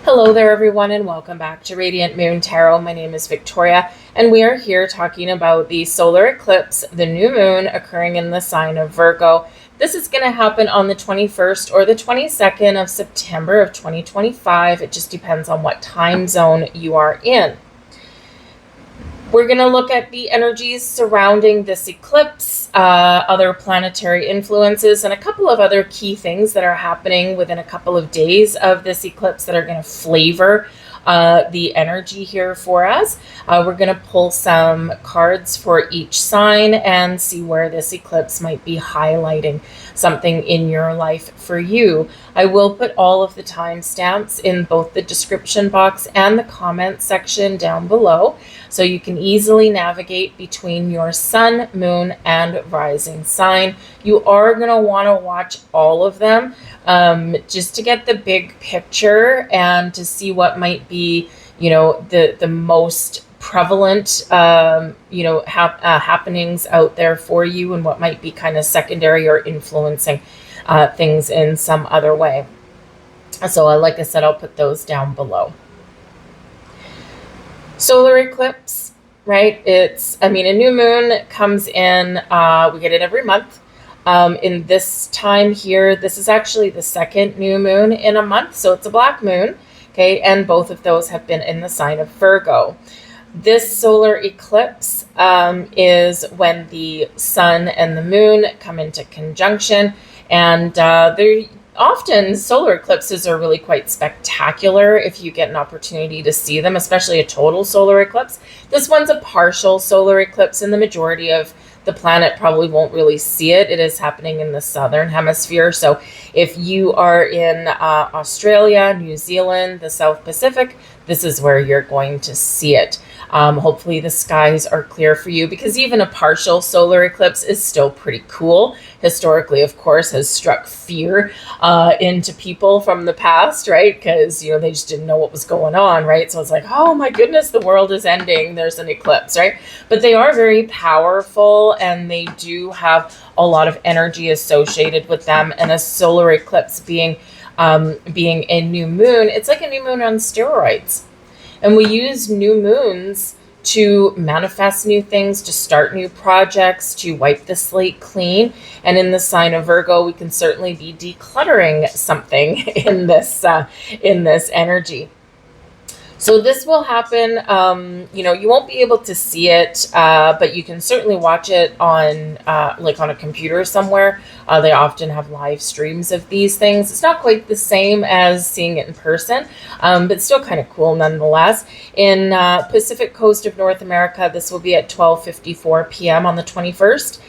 Hello there, everyone, and welcome back to Radiant Moon Tarot. My name is Victoria, and we are here talking about the solar eclipse, the new moon occurring in the sign of Virgo. This is going to happen on the 21st or the 22nd of September of 2025. It just depends on what time zone you are in. We're going to look at the energies surrounding this eclipse, other planetary influences, and a couple of other key things that are happening within a couple of days of this eclipse that are going to flavor the energy here for us. We're going to pull some cards for each sign and see where this eclipse might be highlighting something in your life for you. I will put all of the timestamps in both the description box and the comment section down below, so you can easily navigate between your sun, moon, and rising sign. You are going to want to watch all of them just to get the big picture and to see what might be, the most prevalent, happenings out there for you, and what might be kind of secondary or influencing things in some other way. So like I said, I'll put those down below. Solar eclipse, right? A new moon comes in, we get it every month. In this time here, this is actually the second new moon in a month, so it's a black moon, okay? And both of those have been in the sign of Virgo. This solar eclipse is when the sun and the moon come into conjunction, and often solar eclipses are really quite spectacular if you get an opportunity to see them, especially a total solar eclipse. This one's a partial solar eclipse, and the majority of the planet probably won't really see it. It is happening in the southern hemisphere. So if you are in Australia, New Zealand, the South Pacific, this is where you're going to see it. Hopefully the skies are clear for you, because even a partial solar eclipse is still pretty cool. Historically, of course, has struck fear into people from the past, right? Because, they just didn't know what was going on, right? So it's like, oh my goodness, the world is ending. There's an eclipse, right? But they are very powerful, and they do have a lot of energy associated with them. And a solar eclipse being a new moon, it's like a new moon on steroids. And we use new moons to manifest new things, to start new projects, to wipe the slate clean. And in the sign of Virgo, we can certainly be decluttering something in this energy. So this will happen, you won't be able to see it, but you can certainly watch it on a computer somewhere. They often have live streams of these things. It's not quite the same as seeing it in person, but still kind of cool nonetheless. In Pacific coast of North America, this will be at 12:54 p.m. on the 21st.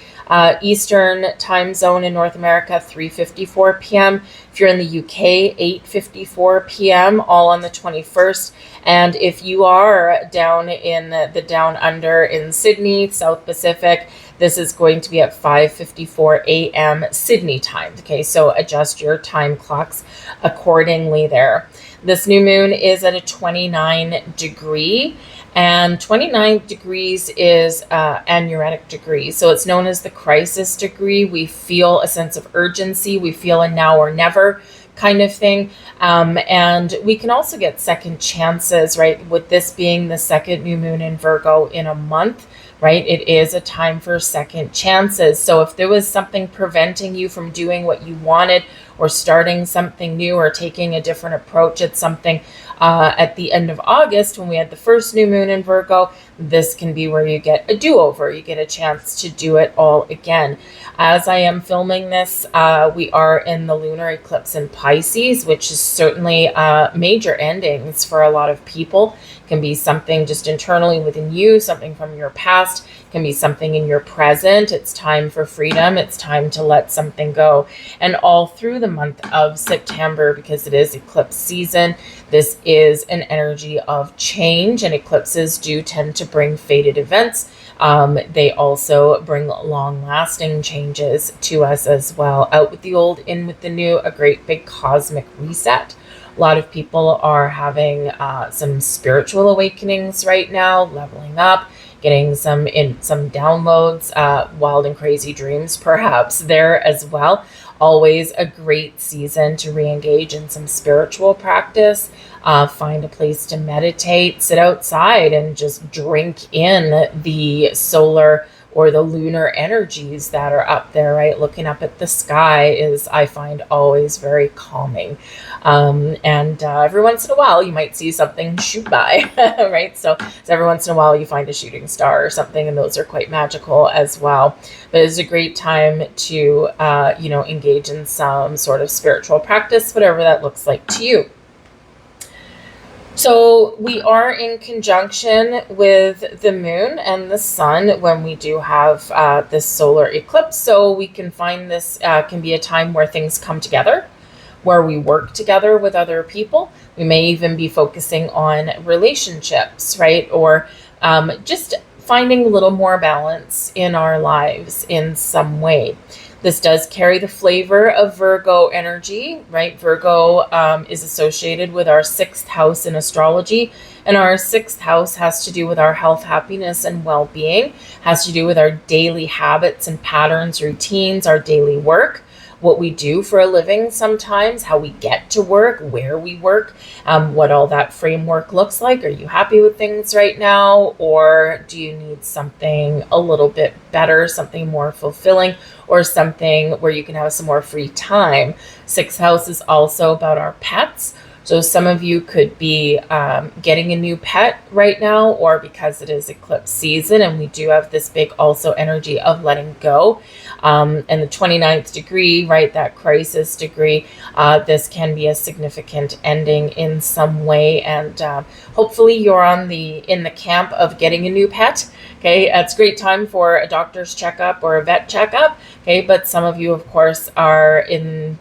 Eastern time zone in North America, 3:54 p.m. If you're in the UK, 8:54 p.m., all on the 21st. And if you are down in the down under in Sydney, South Pacific, this is going to be at 5:54 a.m. Sydney time. Okay, so adjust your time clocks accordingly there. This new moon is at a 29 degree. And 29 degrees is aneretic degree. So it's known as the crisis degree. We feel a sense of urgency. We feel a now or never kind of thing. And we can also get second chances, right? With this being the second new moon in Virgo in a month, right? It is a time for second chances. So if there was something preventing you from doing what you wanted, or starting something new, or taking a different approach at something at the end of August when we had the first new moon in Virgo, this can be where you get a do-over. You get a chance to do it all again. As I am filming this, we are in the lunar eclipse in Pisces, which is certainly major endings for a lot of people. It can be something just internally within you, something from your past, it can be something in your present. It's time for freedom. It's time to let something go. And all through the month of September, because it is eclipse season, this is an energy of change, and eclipses do tend to bring fated events. They also bring long-lasting changes to us as well. Out with the old, in with the new, a great big cosmic reset. A lot of people are having some spiritual awakenings right now, leveling up, getting some downloads, wild and crazy dreams perhaps there as well. always a great season to re-engage in some spiritual practice. Find a place to meditate, sit outside and just drink in the solar or the lunar energies that are up there, right? Looking up at the sky is, I find, always very calming. And every once in a while, you might see something shoot by, right? So every once in a while, you find a shooting star or something, and those are quite magical as well. But it's a great time to, engage in some sort of spiritual practice, whatever that looks like to you. So we are in conjunction with the moon and the sun when we do have this solar eclipse. So we can find this can be a time where things come together, where we work together with other people. We may even be focusing on relationships, right? Or just finding a little more balance in our lives in some way. This does carry the flavor of Virgo energy, right? Virgo is associated with our 6th house in astrology. And our 6th house has to do with our health, happiness, and well-being, has to do with our daily habits and patterns, routines, our daily work, what we do for a living sometimes, how we get to work, where we work, what all that framework looks like. Are you happy with things right now? Or do you need something a little bit better, something more fulfilling, or something where you can have some more free time? 6th house is also about our pets. So some of you could be getting a new pet right now, or because it is eclipse season and we do have this big also energy of letting go. And the 29th degree, right, that crisis degree, this can be a significant ending in some way. And hopefully you're in the camp of getting a new pet. Okay, it's a great time for a doctor's checkup or a vet checkup. Okay, but some of you, of course, are in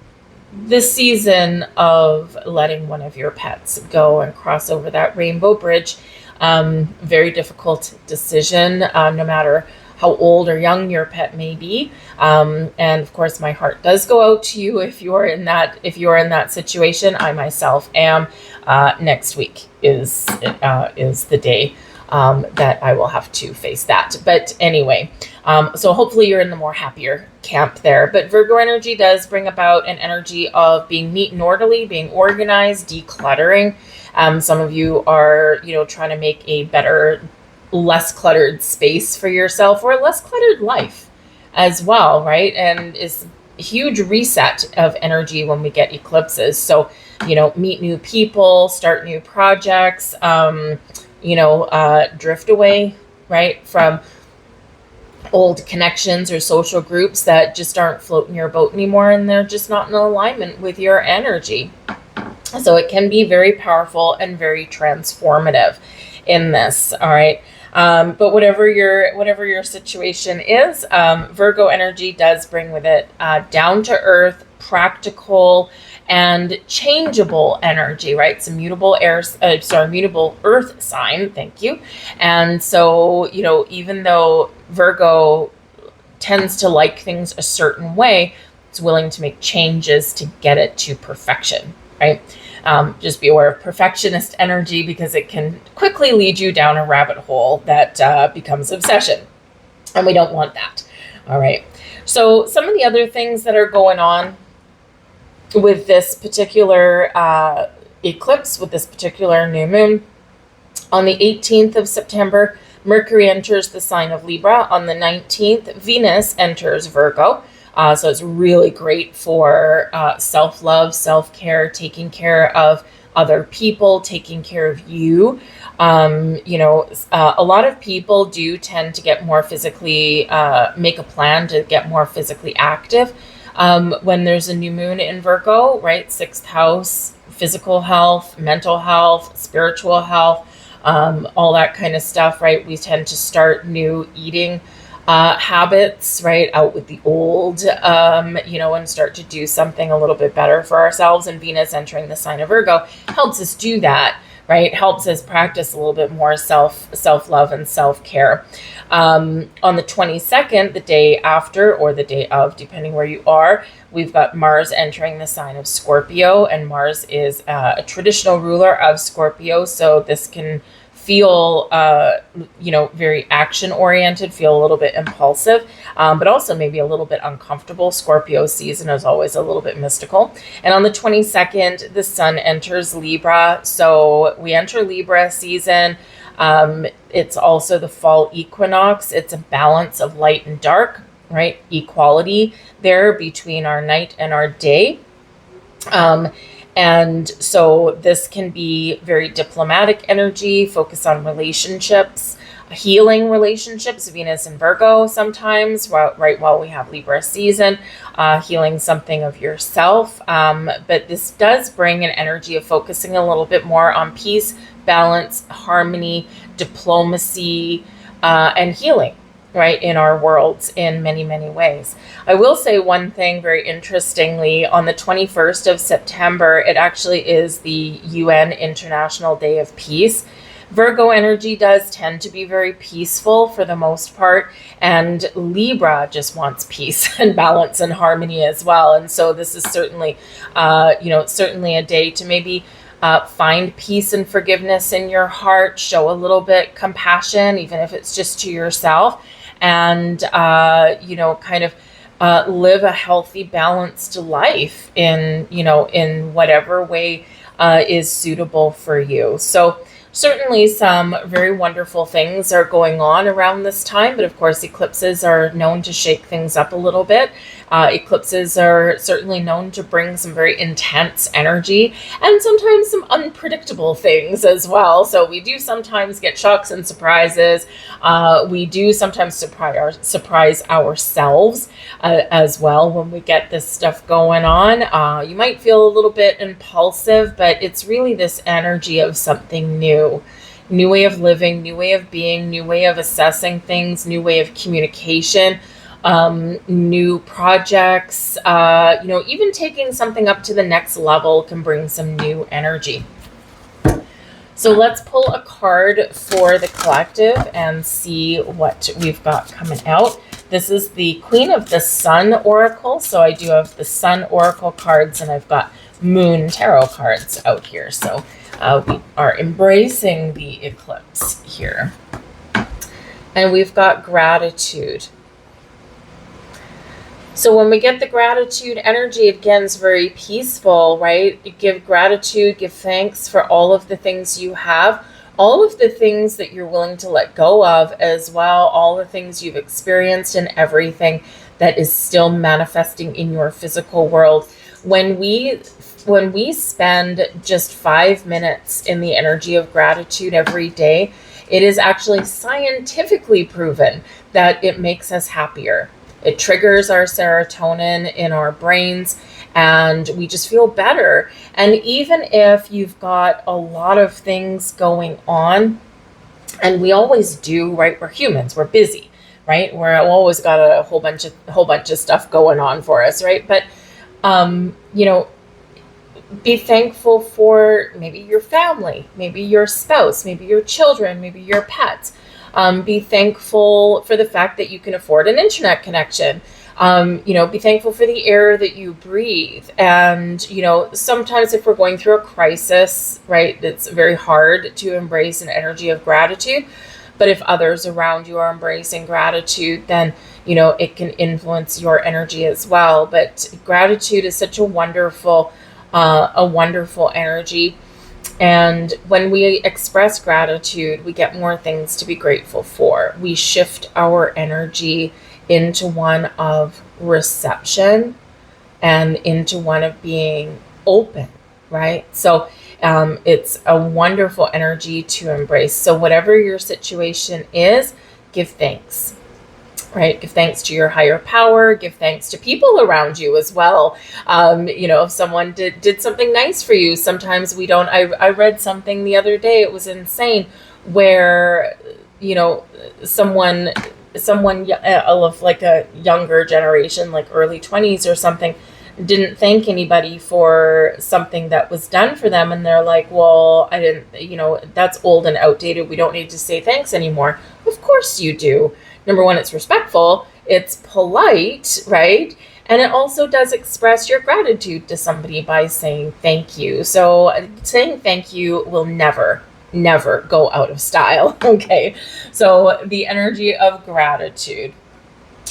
this season of letting one of your pets go and cross over that rainbow bridge. Very difficult decision, no matter how old or young your pet may be. And of course, my heart does go out to you if you're in that situation. I myself am. Next week is the day that I will have to face that. But anyway, so hopefully you're in the more happier camp there. But Virgo energy does bring about an energy of being neat and orderly, being organized, decluttering. Some of you are, trying to make a better, less cluttered space for yourself, or a less cluttered life as well, right? And it's a huge reset of energy when we get eclipses. So, meet new people, start new projects, drift away, right, from old connections or social groups that just aren't floating your boat anymore, and they're just not in alignment with your energy. So it can be very powerful and very transformative in this. All right. But whatever your situation is, Virgo energy does bring with it down to earth, practical, and changeable energy, right? It's a mutable mutable earth sign. Thank you. And so, even though Virgo tends to like things a certain way, it's willing to make changes to get it to perfection, right? Just be aware of perfectionist energy, because it can quickly lead you down a rabbit hole that becomes obsession. And we don't want that. All right. So some of the other things that are going on with this particular eclipse, with this particular new moon, on the 18th of September, Mercury enters the sign of Libra. On the 19th, Venus enters Virgo. So it's really great for self-love, self-care, taking care of other people, taking care of you. A lot of people do tend to get more physically, make a plan to get more physically active when there's a new moon in Virgo, right? 6th house, physical health, mental health, spiritual health, all that kind of stuff, right? We tend to start new eating habits, right, out with the old, and start to do something a little bit better for ourselves. And Venus entering the sign of Virgo helps us do that, right? Helps us practice a little bit more self-love and self-care. On the 22nd, the day after or the day of, depending where you are, we've got Mars entering the sign of Scorpio, and Mars is a traditional ruler of Scorpio. So this can feel, very action oriented, feel a little bit impulsive, but also maybe a little bit uncomfortable. Scorpio season is always a little bit mystical. And on the 22nd, the sun enters Libra. So we enter Libra season. It's also the fall equinox. It's a balance of light and dark, right? Equality there between our night and our day. And so this can be very diplomatic energy, focus on relationships, healing relationships, Venus and Virgo sometimes, right while we have Libra season, healing something of yourself. But this does bring an energy of focusing a little bit more on peace, balance, harmony, diplomacy, and healing, right, in our worlds in many, many ways. I will say one thing very interestingly, on the 21st of September, it actually is the UN International Day of Peace. Virgo energy does tend to be very peaceful for the most part, and Libra just wants peace and balance and harmony as well. And so this is certainly, certainly a day to maybe find peace and forgiveness in your heart, show a little bit compassion, even if it's just to yourself, and, live a healthy, balanced life in whatever way is suitable for you. So certainly some very wonderful things are going on around this time, but of course eclipses are known to shake things up a little bit. Eclipses are certainly known to bring some very intense energy and sometimes some unpredictable things as well. So we do sometimes get shocks and surprises. We do sometimes surprise ourselves as well when we get this stuff going on. You might feel a little bit impulsive, but it's really this energy of something new. New way of living, new way of being, new way of assessing things, new way of communication, new projects, even taking something up to the next level can bring some new energy. So let's pull a card for the collective and see what we've got coming out. This is the Queen of the Sun Oracle. So I do have the Sun Oracle cards and I've got Moon Tarot cards out here. So we are embracing the eclipse here. And we've got gratitude. So when we get the gratitude energy, again, it's very peaceful, right? You give gratitude, give thanks for all of the things you have, all of the things that you're willing to let go of as well, all the things you've experienced and everything that is still manifesting in your physical world. When we spend just 5 minutes in the energy of gratitude every day, it is actually scientifically proven that it makes us happier. It triggers our serotonin in our brains and we just feel better. And even if you've got a lot of things going on, and we always do, right? We're humans, we're busy, right? We're always got a whole bunch of stuff going on for us, right? But, be thankful for maybe your family, maybe your spouse, maybe your children, maybe your pets. Be thankful for the fact that you can afford an internet connection. Be thankful for the air that you breathe. And, sometimes if we're going through a crisis, right, it's very hard to embrace an energy of gratitude. But if others around you are embracing gratitude, then, it can influence your energy as well. But gratitude is such a wonderful energy. And when we express gratitude, we get more things to be grateful for. We shift our energy into one of reception and into one of being open, right? So it's a wonderful energy to embrace. So whatever your situation is, give thanks. Right? Give thanks to your higher power, give thanks to people around you as well. If someone did something nice for you, sometimes we don't. I read something the other day, it was insane, where, someone of like a younger generation, like early 20s or something, didn't thank anybody for something that was done for them. And they're like, well, I didn't, that's old and outdated. We don't need to say thanks anymore. Of course you do. Number one, it's respectful, it's polite, right? And it also does express your gratitude to somebody by saying thank you. So saying thank you will never never go out of style. Okay, so the energy of gratitude.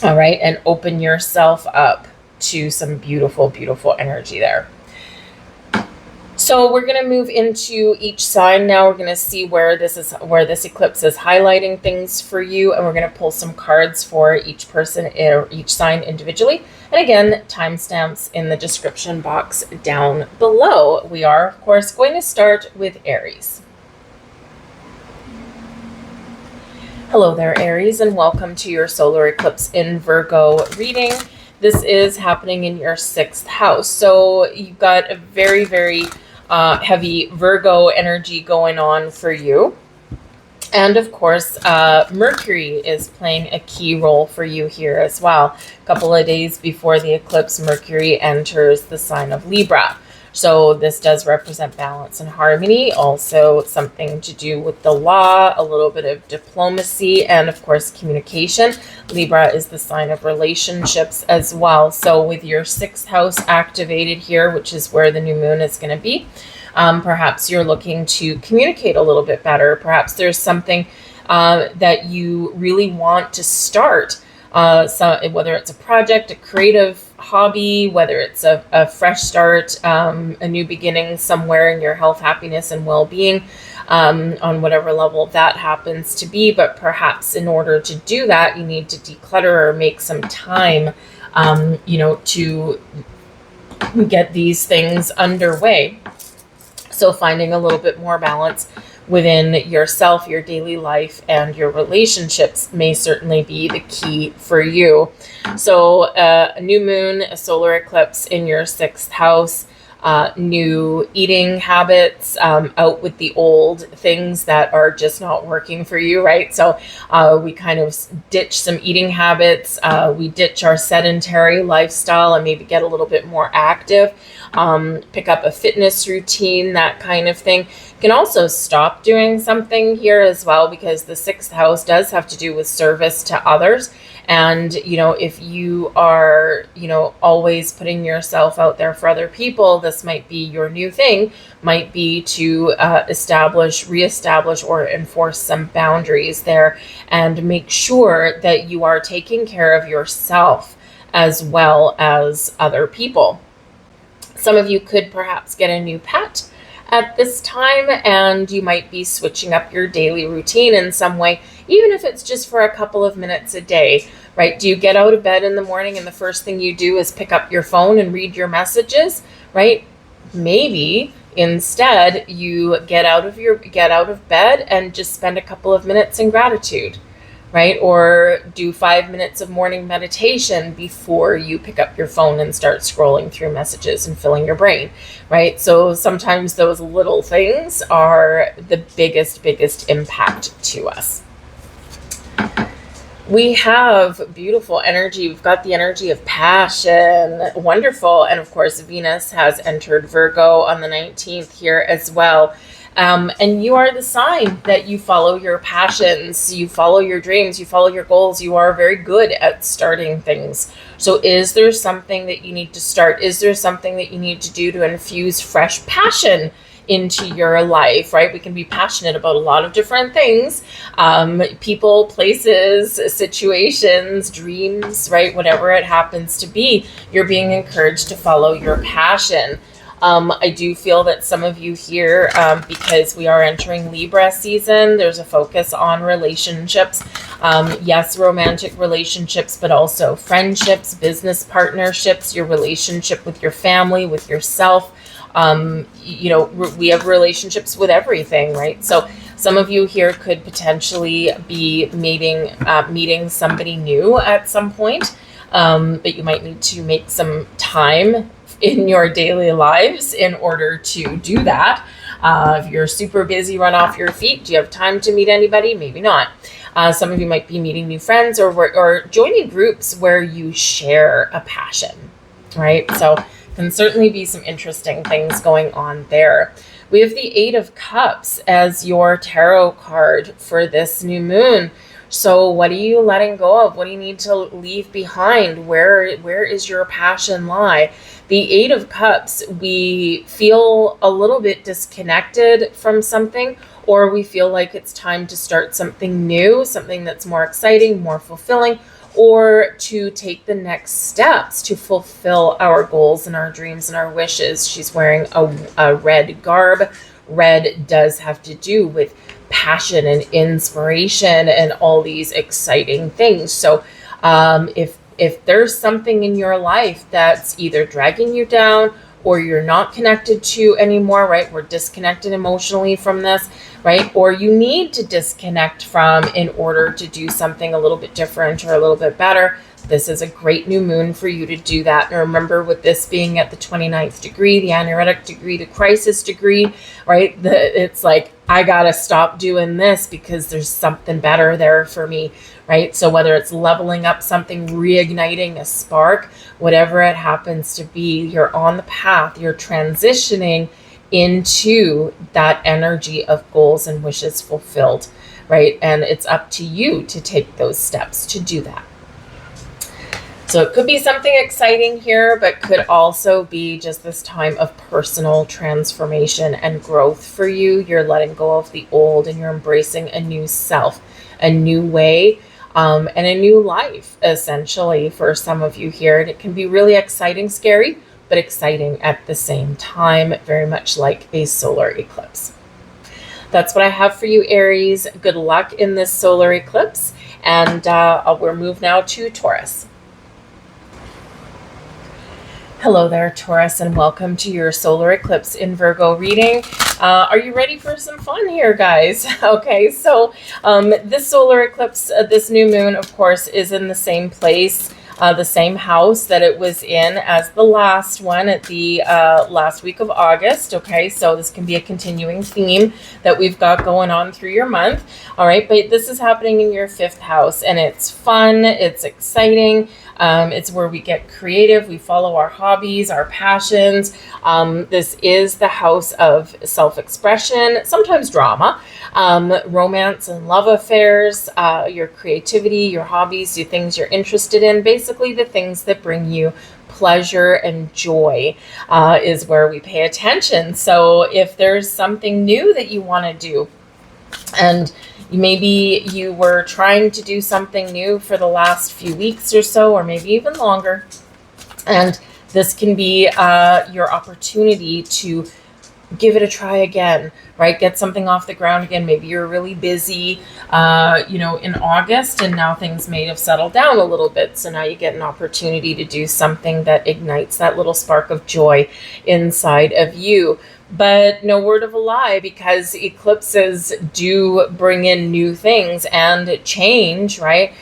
All right, and open yourself up to some beautiful, beautiful energy there. So we're going to move into each sign now. We're going to see where this eclipse is highlighting things for you, and we're going to pull some cards for each person or each sign individually. And again, timestamps in the description box down below. We are, of course, going to start with Aries. Hello there, Aries, and welcome to your solar eclipse in Virgo reading. This is happening in your 6th house. So you've got a very, very heavy Virgo energy going on for you. And of course, Mercury is playing a key role for you here as well. A couple of days before the eclipse, Mercury enters the sign of Libra. So this does represent balance and harmony, also something to do with the law, a little bit of diplomacy, and of course communication. Libra is the sign of relationships as well. So with your 6th house activated here, which is where the new moon is going to be, perhaps you're looking to communicate a little bit better. Perhaps there's something that you really want to start. So whether it's a project, a creative hobby, whether it's a fresh start, a new beginning somewhere in your health, happiness, and well-being, on whatever level that happens to be. But perhaps in order to do that, you need to declutter or make some time, to get these things underway. So finding a little bit more balance within yourself, your daily life, and your relationships may certainly be the key for you. So a new moon, a solar eclipse in your 6th house, new eating habits, out with the old things that are just not working for you, right? So we kind of ditch some eating habits, we ditch our sedentary lifestyle and maybe get a little bit more active, pick up a fitness routine, that kind of thing. You can also stop doing something here as well, because the 6th house does have to do with service to others. And, if you are, always putting yourself out there for other people, this might be your new thing, might be to reestablish, or enforce some boundaries there, and make sure that you are taking care of yourself as well as other people. Some of you could perhaps get a new pet at this time, and you might be switching up your daily routine in some way, even if it's just for a couple of minutes a day, right? Do you get out of bed in the morning and the first thing you do is pick up your phone and read your messages, right? Maybe instead you get out of bed and just spend a couple of minutes in gratitude, right? Or do 5 minutes of morning meditation before you pick up your phone and start scrolling through messages and filling your brain, right? So sometimes those little things are the biggest impact to us. We have beautiful energy. We've got the energy of passion. Wonderful. And of course, Venus has entered Virgo on the 19th here as well. And you are the sign that you follow your passions, you follow your dreams, you follow your goals. You are very good at starting things. So is there something that you need to start? Is there something that you need to do to infuse fresh passion into your life, right? We can be passionate about a lot of different things, people, places, situations, dreams, right? Whatever it happens to be, you're being encouraged to follow your passion. I do feel that some of you here, because we are entering Libra season, there's a focus on relationships. Yes, romantic relationships, but also friendships, business partnerships, your relationship with your family, with yourself. We have relationships with everything, right? So some of you here could potentially be meeting somebody new at some point, but you might need to make some time in your daily lives in order to do that. If you're super busy, run off your feet, do you have time to meet anybody? Maybe not. Some of you might be meeting new friends or joining groups where you share a passion, right? So can certainly be some interesting things going on there. We have the 8 of Cups as your tarot card for this new moon. So what are you letting go of? What do you need to leave behind? Where is your passion lie? The 8 of Cups, we feel a little bit disconnected from something, or we feel like it's time to start something new, something that's more exciting, more fulfilling, or to take the next steps to fulfill our goals and our dreams and our wishes. She's wearing a red garb. Red does have to do with passion and inspiration and all these exciting things. So if there's something in your life that's either dragging you down or you're not connected to anymore, right? We're disconnected emotionally from this, right? Or you need to disconnect from in order to do something a little bit different or a little bit better. This is a great new moon for you to do that. And remember, with this being at the 29th degree, the anaretic degree, the crisis degree, right? It's like, I got to stop doing this because there's something better there for me, right? So whether it's leveling up something, reigniting a spark, whatever it happens to be, you're on the path, you're transitioning into that energy of goals and wishes fulfilled, right? And it's up to you to take those steps to do that. So it could be something exciting here, but could also be just this time of personal transformation and growth for you. You're letting go of the old and you're embracing a new self, a new way, and a new life, essentially, for some of you here. And it can be really exciting, scary, but exciting at the same time, very much like a solar eclipse. That's what I have for you, Aries. Good luck in this solar eclipse. And we'll move now to Taurus. Hello there, Taurus, and welcome to your solar eclipse in Virgo reading. Are you ready for some fun here, guys? Okay, so this solar eclipse, this new moon, of course, is in the same place, the same house that it was in as the last one at the last week of August. Okay, so this can be a continuing theme that we've got going on through your month. All right, but this is happening in your 5th house, and it's fun, it's exciting. It's where we get creative. We follow our hobbies, our passions. This is the house of self-expression, sometimes drama, romance and love affairs, your creativity, your hobbies, the things you're interested in, basically the things that bring you pleasure and joy is where we pay attention. So if there's something new that you want to do, and maybe you were trying to do something new for the last few weeks or so, or maybe even longer, and this can be your opportunity to give it a try again, right? Get something off the ground again. Maybe you're really busy, in August, and now things may have settled down a little bit. So now you get an opportunity to do something that ignites that little spark of joy inside of you. But no word of a lie, because eclipses do bring in new things and change, right?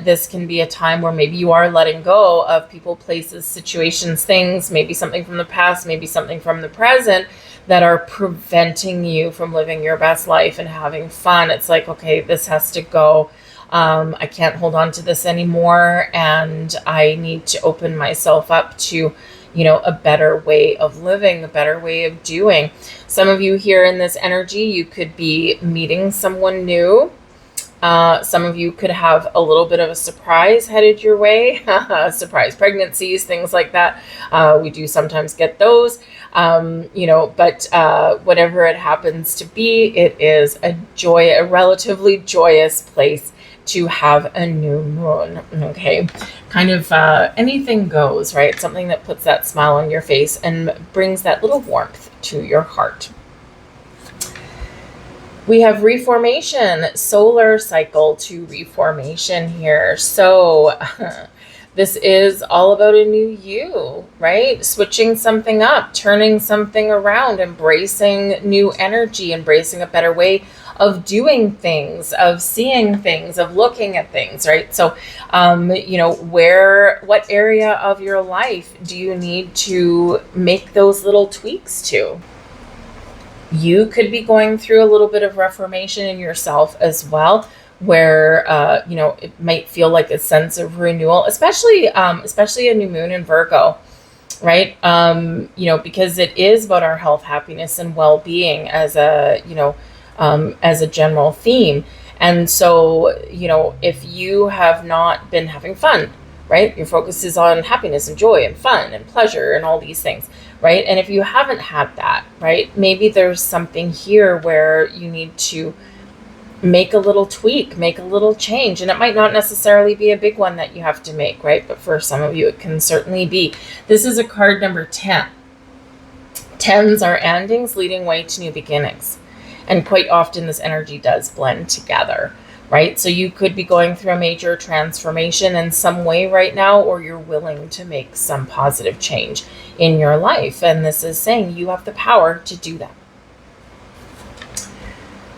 This can be a time where maybe you are letting go of people, places, situations, things, maybe something from the past, maybe something from the present that are preventing you from living your best life and having fun. It's like, okay, this has to go. I can't hold on to this anymore, and I need to open myself up to a better way of living, a better way of doing. Some of you here in this energy, you could be meeting someone new. Some of you could have a little bit of a surprise headed your way, surprise pregnancies, things like that. We do sometimes get those, but whatever it happens to be, it is a relatively joyous place to have a new moon. Okay, kind of anything goes, right? Something that puts that smile on your face and brings that little warmth to your heart. We have reformation, solar cycle to reformation here. So this is all about a new you, right? Switching something up, turning something around, embracing new energy, embracing a better way of doing things, of seeing things, of looking at things, right? So, what area of your life do you need to make those little tweaks to? You could be going through a little bit of reformation in yourself as well, where, it might feel like a sense of renewal, especially a new moon in Virgo, right? Because it is about our health, happiness, and well-being as a general theme. And so, if you have not been having fun right? Your focus is on happiness and joy and fun and pleasure and all these things, right? And if you haven't had that, right, maybe there's something here where you need to make a little tweak, make a little change. And it might not necessarily be a big one that you have to make, right? But for some of you, it can certainly be. This is a card number 10. Tens are endings leading way to new beginnings. And quite often this energy does blend together, right? So you could be going through a major transformation in some way right now, or you're willing to make some positive change in your life. And this is saying you have the power to do that.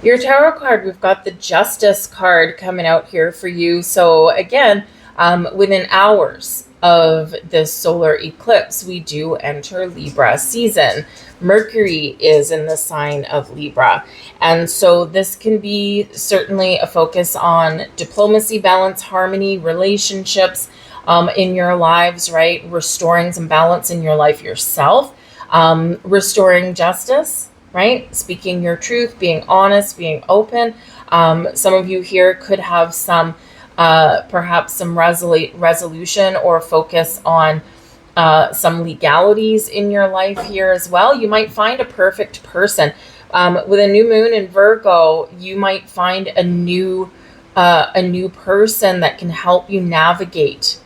Your tarot card, we've got the Justice card coming out here for you. So again, within hours of this solar eclipse, we do enter Libra season. Mercury is in the sign of Libra. And so this can be certainly a focus on diplomacy, balance, harmony, relationships in your lives, right? Restoring some balance in your life yourself, restoring justice, right? Speaking your truth, being honest, being open. Some of you here could have some, perhaps some resolution or focus on some legalities in your life here as well. You might find a perfect person. With a new moon in Virgo, you might find a new person that can help you navigate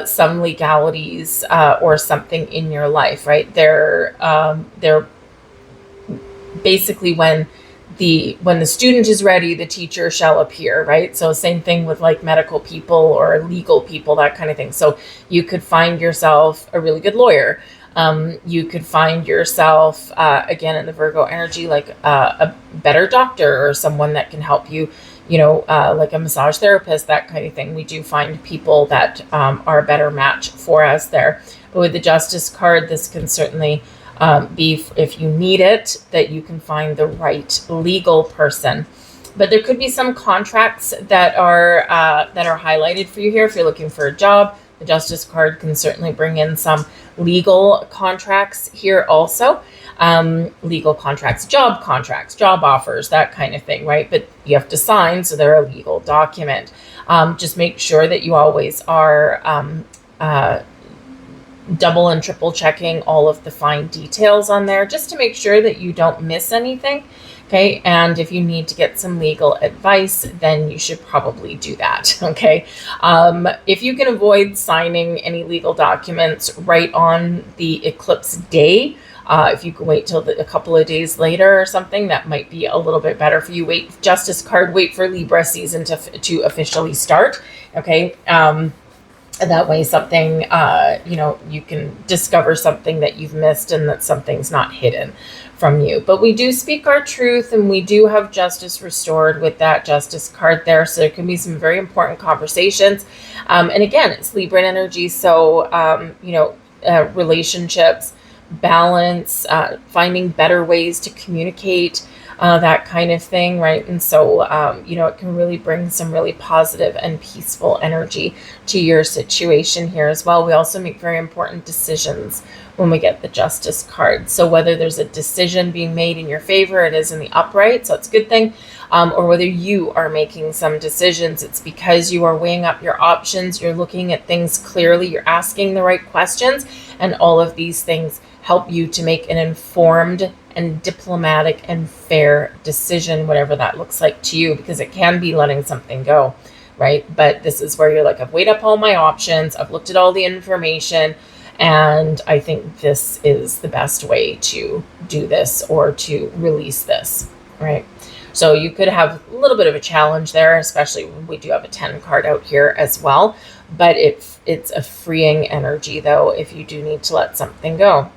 some legalities or something in your life, right? They're basically when the student is ready, the teacher shall appear, right? So same thing with like medical people or legal people, that kind of thing. So you could find yourself a really good lawyer. You could find yourself, again, in the Virgo energy, like a better doctor or someone that can help you, like a massage therapist, that kind of thing. We do find people that are a better match for us there. But with the Justice card, this can certainly be, if you need it, that you can find the right legal person. But there could be some contracts that are highlighted for you here. If you're looking for a job, the Justice card can certainly bring in some legal contracts here also. Legal contracts, job offers, that kind of thing, right? But you have to sign, so they're a legal document. Just make sure that you always are double and triple checking all of the fine details on there, just to make sure that you don't miss anything. Okay. And if you need to get some legal advice, then you should probably do that. Okay. If you can avoid signing any legal documents right on the eclipse day, if you can wait till a couple of days later or something, that might be a little bit better for you. Wait, Justice card, wait for Libra season to officially start. Okay. That way something, you can discover something that you've missed and that something's not hidden from you. But we do speak our truth, and we do have justice restored with that Justice card there. So there can be some very important conversations. And again, it's Libra energy. So, relationships, balance, finding better ways to communicate, that kind of thing, right? And so, it can really bring some really positive and peaceful energy to your situation here as well. We also make very important decisions when we get the Justice card. So whether there's a decision being made in your favor, it is in the upright, so it's a good thing, or whether you are making some decisions, it's because you are weighing up your options, you're looking at things clearly, you're asking the right questions, and all of these things help you to make an informed and diplomatic and fair decision, whatever that looks like to you, because it can be letting something go, right? But this is where you're like, I've weighed up all my options, I've looked at all the information, and I think this is the best way to do this or to release this, right? So you could have a little bit of a challenge there, especially when we do have a 10 card out here as well. But it's a freeing energy, though, if you do need to let something go.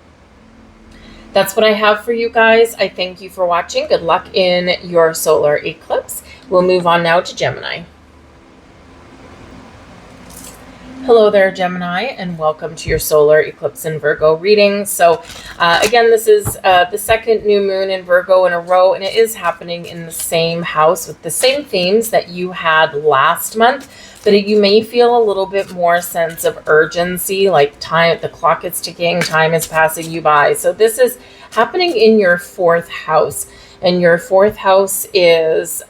That's what I have for you guys. I thank you for watching. Good luck in your solar eclipse. We'll move on now to Gemini. Hello there, Gemini, and welcome to your solar eclipse in Virgo reading. So again, this is the second new moon in Virgo in a row, and it is happening in the same house with the same themes that you had last month. But you may feel a little bit more sense of urgency, like time, the clock is ticking, time is passing you by. So this is happening in your fourth house. and your fourth house is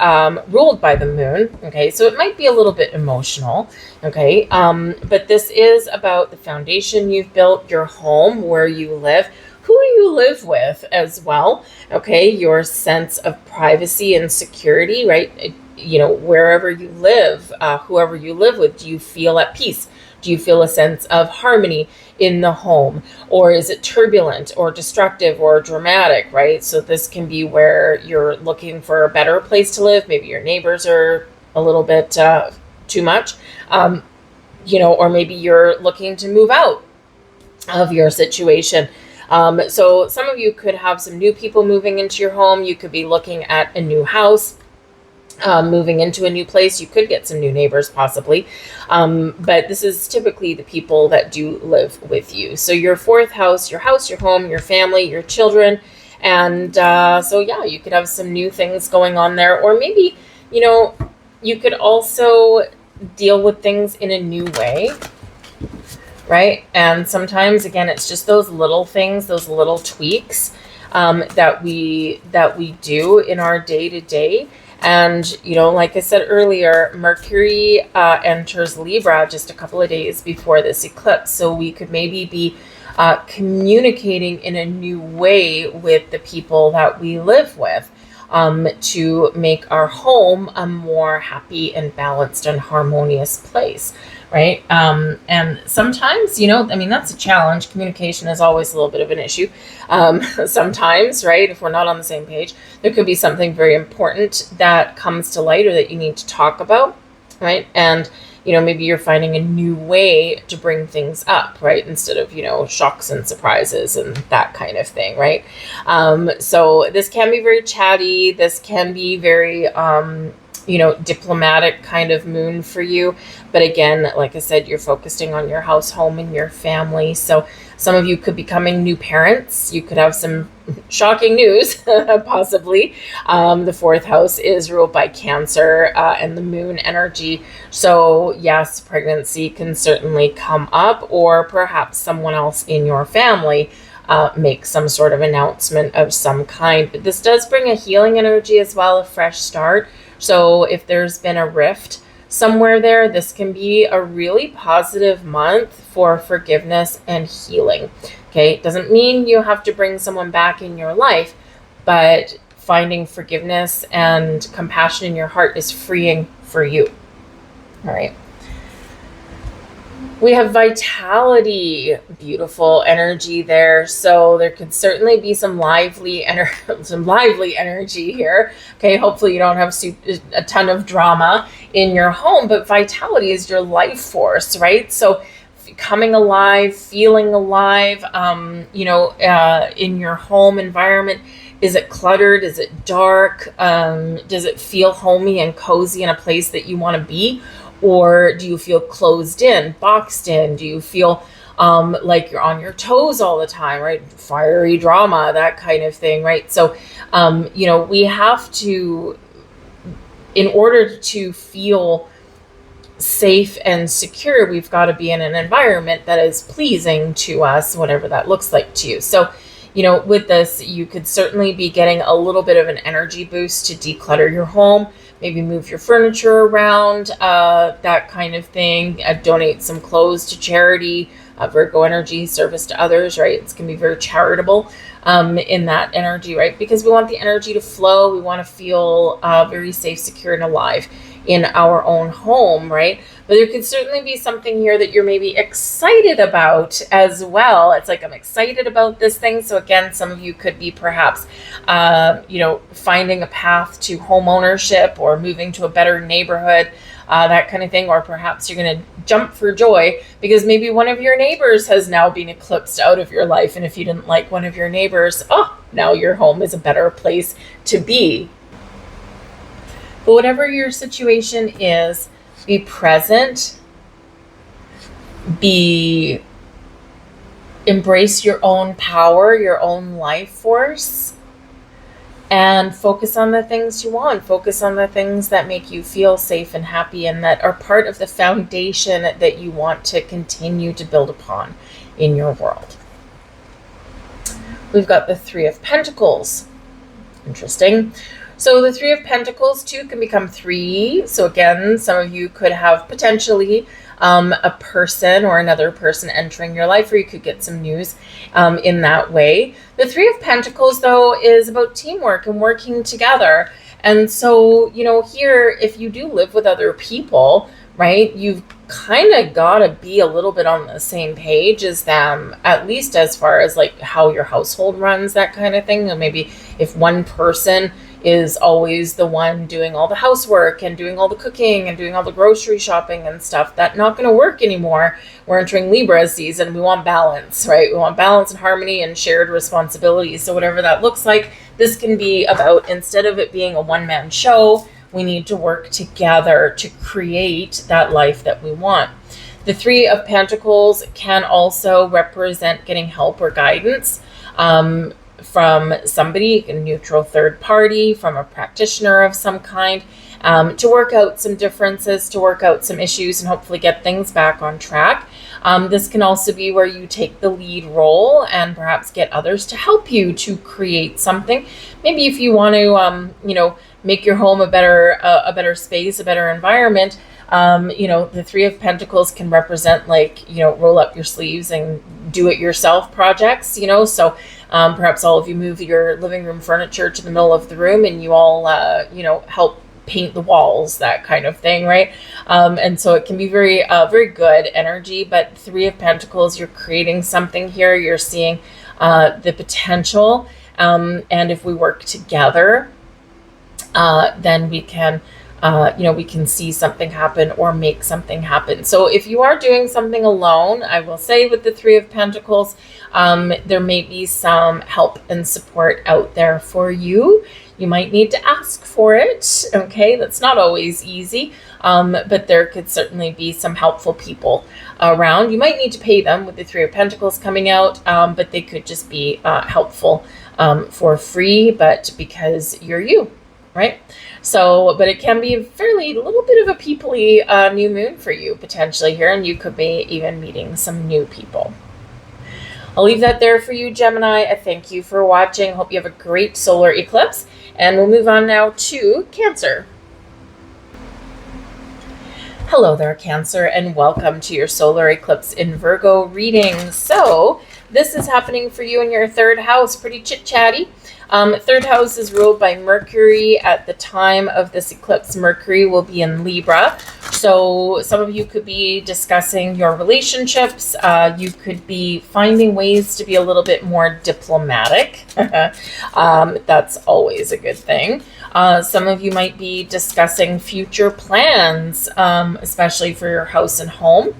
ruled by the moon. Okay, so it might be a little bit emotional. Okay, but this is about the foundation you've built, your home, where you live, who you live with as well. Okay, your sense of privacy and security, right? You know, wherever you live, whoever you live with, do you feel at peace? Do you feel a sense of harmony in the home? Or is it turbulent or destructive or dramatic, right? So this can be where you're looking for a better place to live. Maybe your neighbors are a little bit too much, you know, or maybe you're looking to move out of your situation. So some of you could have some new people moving into your home. You could be looking at a new house. Moving into a new place. You could get some new neighbors possibly, but this is typically the people that do live with you. So your fourth house, your home, your family, your children, and so yeah, you could have some new things going on there. Or maybe, you know, you could also deal with things in a new way, right? And sometimes, again, it's just those little things, those little tweaks that we do in our day-to-day. And, you know, like I said earlier, Mercury enters Libra just a couple of days before this eclipse. So we could maybe be communicating in a new way with the people that we live with to make our home a more happy and balanced and harmonious place, right? And sometimes, you know, I mean, that's a challenge. Communication is always a little bit of an issue. Sometimes, right, if we're not on the same page, there could be something very important that comes to light or that you need to talk about, right? And, you know, maybe you're finding a new way to bring things up, right? Instead of, you know, shocks and surprises and that kind of thing, right? So this can be very chatty. This can be very, you know, diplomatic kind of moon for you. But again, like I said, you're focusing on your house, home, and your family. So some of you could be becoming new parents. You could have some shocking news, possibly. The fourth house is ruled by Cancer and the moon energy. So yes, pregnancy can certainly come up, or perhaps someone else in your family make some sort of announcement of some kind. But this does bring a healing energy as well, a fresh start. So if there's been a rift somewhere there, this can be a really positive month for forgiveness and healing. Okay, it doesn't mean you have to bring someone back in your life, but finding forgiveness and compassion in your heart is freeing for you. All right. We have vitality, beautiful energy there. So there could certainly be some lively energy here. Okay, hopefully you don't have a ton of drama in your home, but vitality is your life force, right? So coming alive, feeling alive, you know, in your home environment. Is it cluttered? Is it dark? Does it feel homey and cozy in a place that you want to be? Or do you feel closed in, boxed in? Do you feel like you're on your toes all the time, right? Fiery drama, that kind of thing, right? So, you know, we have to, in order to feel safe and secure, we've got to be in an environment that is pleasing to us, whatever that looks like to you. So, you know, with this, you could certainly be getting a little bit of an energy boost to declutter your home. Maybe move your furniture around, that kind of thing. Donate some clothes to charity. Virgo energy, service to others, right? It's going to be very charitable in that energy, right? Because we want the energy to flow. We want to feel very safe, secure, and alive in our own home, right? But there could certainly be something here that you're maybe excited about as well. It's like, I'm excited about this thing. So again, some of you could be perhaps, you know, finding a path to home ownership or moving to a better neighborhood, that kind of thing. Or perhaps you're going to jump for joy because maybe one of your neighbors has now been eclipsed out of your life. And if you didn't like one of your neighbors, oh, now your home is a better place to be. But whatever your situation is, be present, embrace your own power, your own life force, and focus on the things you want. Focus on the things that make you feel safe and happy and that are part of the foundation that you want to continue to build upon in your world. We've got the Three of Pentacles. Interesting. So the Three of Pentacles too can become 3. So again, some of you could have potentially a person or another person entering your life, or you could get some news in that way. The Three of Pentacles, though, is about teamwork and working together. And so, here, if you do live with other people, right, you've kind of got to be a little bit on the same page as them, at least as far as like how your household runs, that kind of thing. And maybe if one person is always the one doing all the housework and doing all the cooking and doing all the grocery shopping and stuff, that's not going to work anymore. We're entering Libra season. We want balance, right? We want balance and harmony and shared responsibilities. So whatever that looks like, this can be about, instead of it being a one-man show, we need to work together to create that life that we want. The Three of Pentacles can also represent getting help or guidance from somebody, a neutral third party, from a practitioner of some kind, to work out some differences, to work out some issues, and hopefully get things back on track. This can also be where you take the lead role and perhaps get others to help you to create something. Maybe if you want to, make your home a better space, a better environment. The Three of Pentacles can represent roll up your sleeves and do it yourself projects, so perhaps all of you move your living room furniture to the middle of the room and you all, help paint the walls, that kind of thing, right? And so it can be very, very good energy, but Three of Pentacles, you're creating something here. You're seeing the potential. And if we work together, then we can, we can see something happen or make something happen. So if you are doing something alone, I will say with the Three of Pentacles, there may be some help and support out there for you. You might need to ask for it. Okay, that's not always easy, but there could certainly be some helpful people around. You might need to pay them with the Three of Pentacles coming out, but they could just be helpful for free, but because you're you. Right? So, but it can be a little bit of a peoply new moon for you potentially here, and you could be even meeting some new people. I'll leave that there for you, Gemini. I thank you for watching. Hope you have a great solar eclipse, and we'll move on now to Cancer. Hello there, Cancer, and welcome to your solar eclipse in Virgo reading. So, this is happening for you in your third house, pretty chit-chatty. Third house is ruled by Mercury. At the time of this eclipse, Mercury will be in Libra. So some of you could be discussing your relationships. You could be finding ways to be a little bit more diplomatic. That's always a good thing. Some of you might be discussing future plans, especially for your house and home.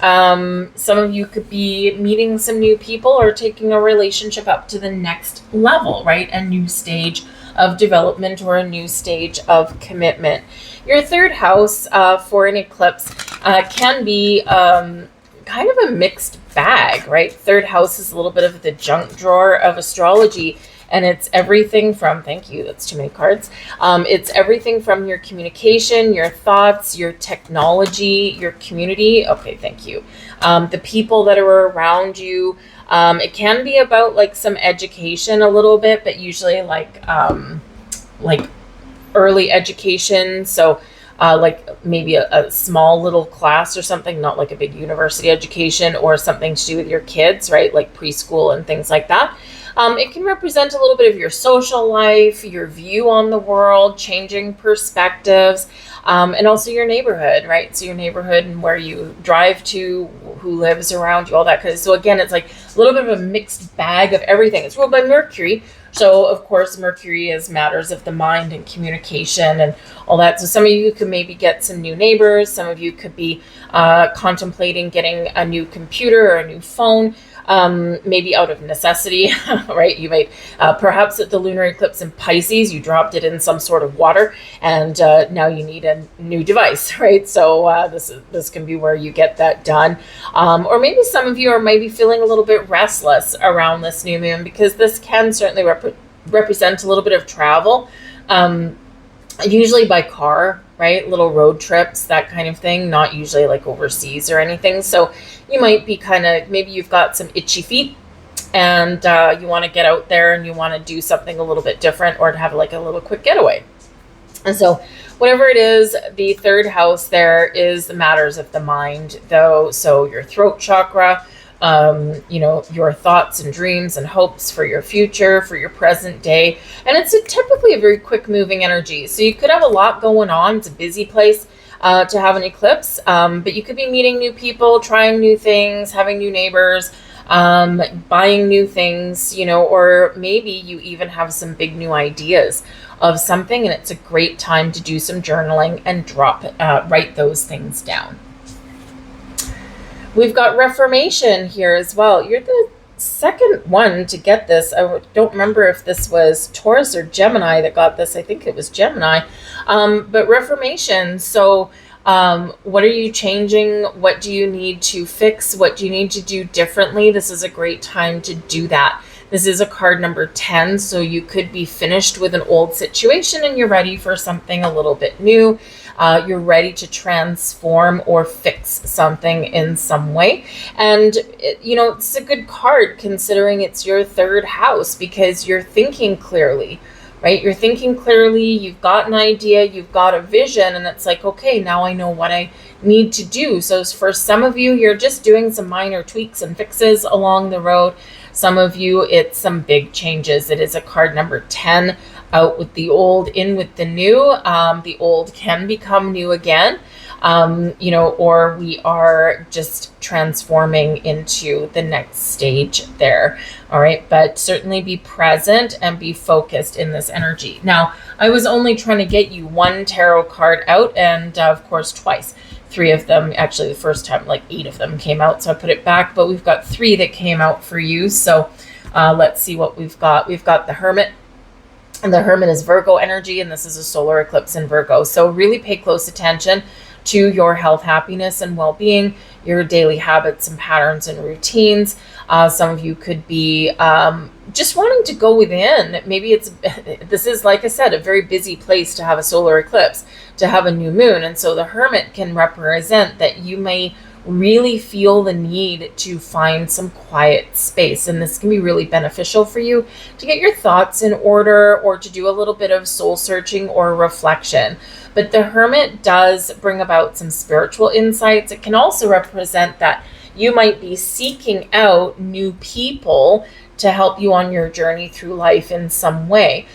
Some of you could be meeting some new people or taking a relationship up to the next level, right? A new stage of development or a new stage of commitment. Your third house for an eclipse can be kind of a mixed bag, right? Third house is a little bit of the junk drawer of astrology. And it's everything from, thank you, that's too many cards. It's everything from your communication, your thoughts, your technology, your community. Okay, thank you. The people that are around you. It can be about like some education a little bit, but usually like early education. So like maybe a small little class or something, not like a big university education, or something to do with your kids, right? Like preschool and things like that. It can represent a little bit of your social life, your view on the world, changing perspectives, and also your neighborhood, right? So your neighborhood and where you drive to, who lives around you, all that kind of. So again, it's like a little bit of a mixed bag of everything. It's ruled by Mercury. So of course, Mercury is matters of the mind and communication and all that. So some of you could maybe get some new neighbors. Some of you could be contemplating getting a new computer or a new phone. Maybe out of necessity, right? You might, perhaps at the lunar eclipse in Pisces, you dropped it in some sort of water and now you need a new device, right? So this can be where you get that done. Or maybe some of you are maybe feeling a little bit restless around this new moon, because this can certainly represent a little bit of travel, usually by car, right? Little road trips, that kind of thing, not usually like overseas or anything. So you might be maybe you've got some itchy feet and you want to get out there and you want to do something a little bit different, or to have like a little quick getaway. And so whatever it is, the third house there is the matters of the mind, though. So your throat chakra, your thoughts and dreams and hopes for your future, for your present day. And it's typically a very quick moving energy. So you could have a lot going on. It's a busy place to have an eclipse, but you could be meeting new people, trying new things, having new neighbors, buying new things, or maybe you even have some big new ideas of something, and it's a great time to do some journaling and write those things down. We've got Reformation here as well. You're the second one to get this. I don't remember if this was Taurus or Gemini that got this. I think it was Gemini. But Reformation. So what are you changing? What do you need to fix? What do you need to do differently? This is a great time to do that. This is a card number 10, so you could be finished with an old situation and you're ready for something a little bit new. You're ready to transform or fix something in some way. And, it's a good card considering it's your third house, because you're thinking clearly, right? You're thinking clearly, you've got an idea, you've got a vision, and it's like, okay, now I know what I need to do. So for some of you, you're just doing some minor tweaks and fixes along the road. Some of you, it's some big changes. It is a card number 10, out with the old, in with the new. The old can become new again, or we are just transforming into the next stage there. All right, but certainly be present and be focused in this energy. Now, I was only trying to get you one tarot card out, and of course, twice. 3 of them, actually the first time, like 8 of them came out, so I put it back, but we've got 3 that came out for you. So let's see what we've got. We've got the Hermit, and the Hermit is Virgo energy, and this is a solar eclipse in Virgo. So really pay close attention to your health, happiness, and well-being, your daily habits and patterns and routines. Some of you could be just wanting to go within. Maybe this is, like I said, a very busy place to have a solar eclipse, to have a new moon. And so the Hermit can represent that you may really feel the need to find some quiet space. And this can be really beneficial for you to get your thoughts in order, or to do a little bit of soul searching or reflection. But the Hermit does bring about some spiritual insights. It can also represent that you might be seeking out new people to help you on your journey through life in some way.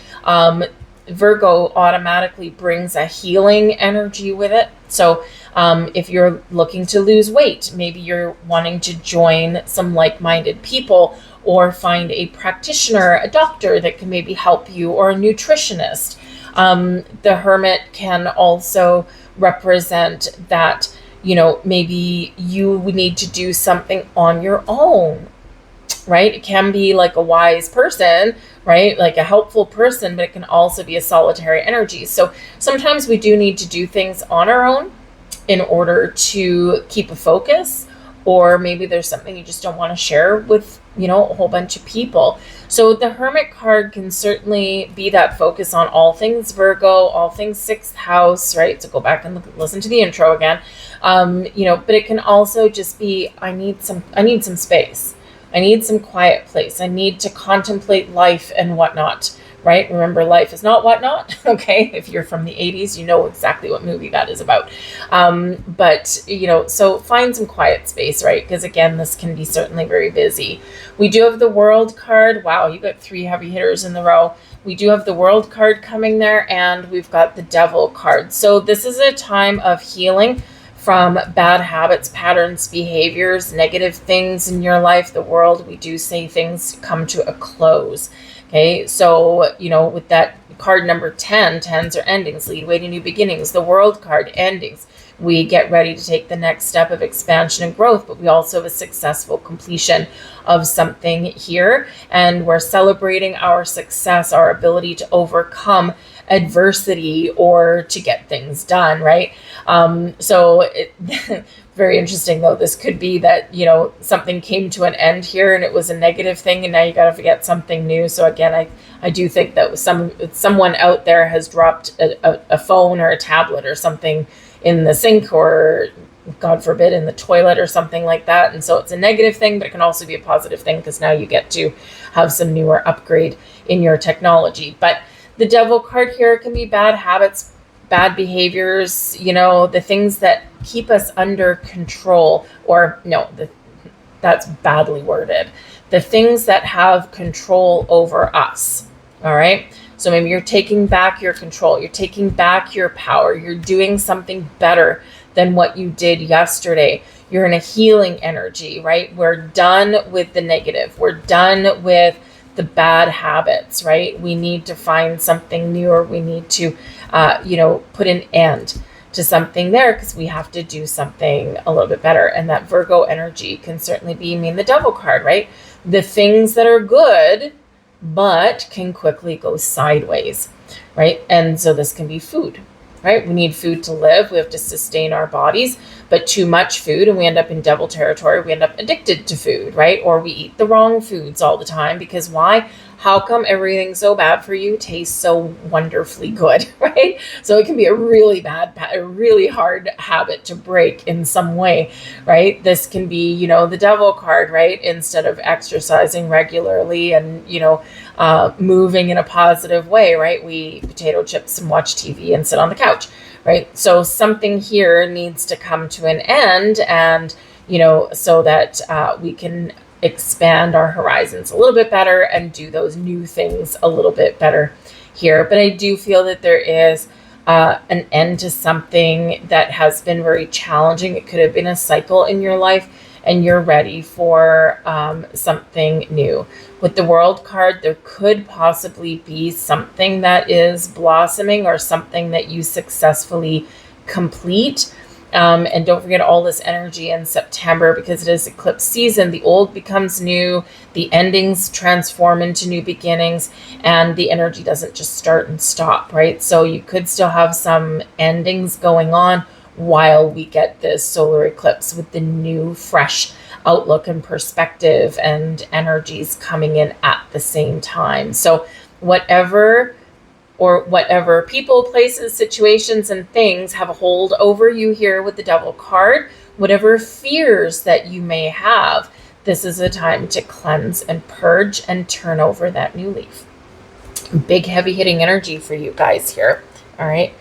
Virgo automatically brings a healing energy with it. So if you're looking to lose weight, maybe you're wanting to join some like-minded people, or find a practitioner, a doctor that can maybe help you, or a nutritionist. The Hermit can also represent that, maybe you need to do something on your own, right? It can be like a wise person, right? Like a helpful person, but it can also be a solitary energy. So sometimes we do need to do things on our own in order to keep a focus, or maybe there's something you just don't want to share with, a whole bunch of people. So the Hermit card can certainly be that focus on all things Virgo, all things 6th house, right? So go back and listen to the intro again. But it can also just be, I need some space. I need some quiet place. I need to contemplate life and whatnot, right? Remember, life is not whatnot. Okay. If you're from the 80s, you know exactly what movie that is about. So find some quiet space, right? Because again, this can be certainly very busy. We do have the World card. Wow. You got 3 heavy hitters in the row. We do have the World card coming there, and we've got the Devil card. So this is a time of healing from bad habits, patterns, behaviors, negative things in your life. The World, we do say things come to a close. Okay, so, with that card number 10, 10s are endings, lead way to new beginnings. The World card, endings. We get ready to take the next step of expansion and growth, but we also have a successful completion of something here. And we're celebrating our success, our ability to overcome adversity or to get things done, right? Very interesting though. This could be that, something came to an end here and it was a negative thing, and now you got to get something new. So again, I do think that someone out there has dropped a phone or a tablet or something in the sink, or God forbid, in the toilet or something like that. And so it's a negative thing, but it can also be a positive thing because now you get to have some newer upgrade in your technology. But the devil card here can be bad habits, bad behaviors, the things that keep us under control, or no, that's badly worded. The things that have control over us. All right. So maybe you're taking back your control. You're taking back your power. You're doing something better than what you did yesterday. You're in a healing energy, right? We're done with the negative. We're done with the bad habits, right? We need to find something new, or we need to, put an end to something there because we have to do something a little bit better. And that Virgo energy can certainly be, the devil card, right? The things that are good, but can quickly go sideways, right? And so this can be food, right? We need food to live. We have to sustain our bodies, but too much food and we end up in devil territory. We end up addicted to food, right? Or we eat the wrong foods all the time because why? How come everything so bad for you tastes so wonderfully good, right? So it can be a really really hard habit to break in some way, right? This can be, the devil card, right? Instead of exercising regularly and, moving in a positive way, right? We eat potato chips and watch TV and sit on the couch, right? So something here needs to come to an end, and, so that we can expand our horizons a little bit better and do those new things a little bit better here. But I do feel that there is an end to something that has been very challenging. It could have been a cycle in your life, and you're ready for something new. With the World card, there could possibly be something that is blossoming or something that you successfully complete. And don't forget all this energy in September because it is eclipse season. The old becomes new, the endings transform into new beginnings, and the energy doesn't just start and stop, right? So you could still have some endings going on while we get this solar eclipse with the new, fresh outlook and perspective and energies coming in at the same time. So whatever people, places, situations, and things have a hold over you here with the devil card, whatever fears that you may have, this is a time to cleanse and purge and turn over that new leaf. Big, heavy hitting energy for you guys here. All right.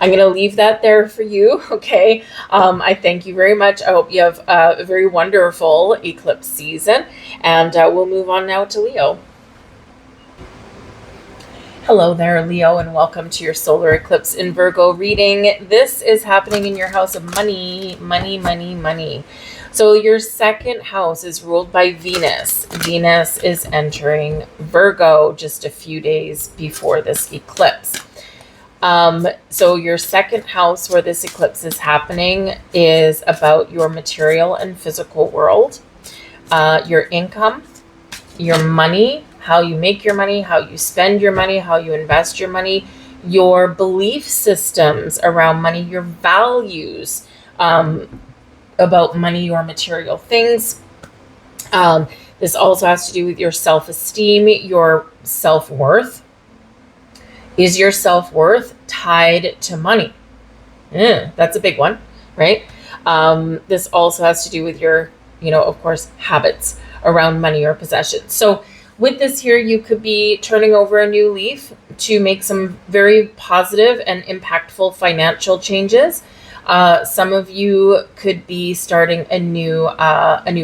I'm going to leave that there for you. Okay. I thank you very much. I hope you have a very wonderful eclipse season, and we'll move on now to Leo. Hello there, Leo, and welcome to your solar eclipse in Virgo reading. This is happening in your house of money, money, money, money. So your second house is ruled by Venus. Venus is entering Virgo just a few days before this eclipse. So your second house where this eclipse is happening is about your material and physical world, your income, your money, how you make your money, how you spend your money, how you invest your money, your belief systems around money, your values about money or material things. This also has to do with your self-esteem, your self-worth. Is your self-worth tied to money? That's a big one, right? This also has to do with your, of course, habits around money or possessions. So with this here, you could be turning over a new leaf to make some very positive and impactful financial changes. Some of you could be starting a new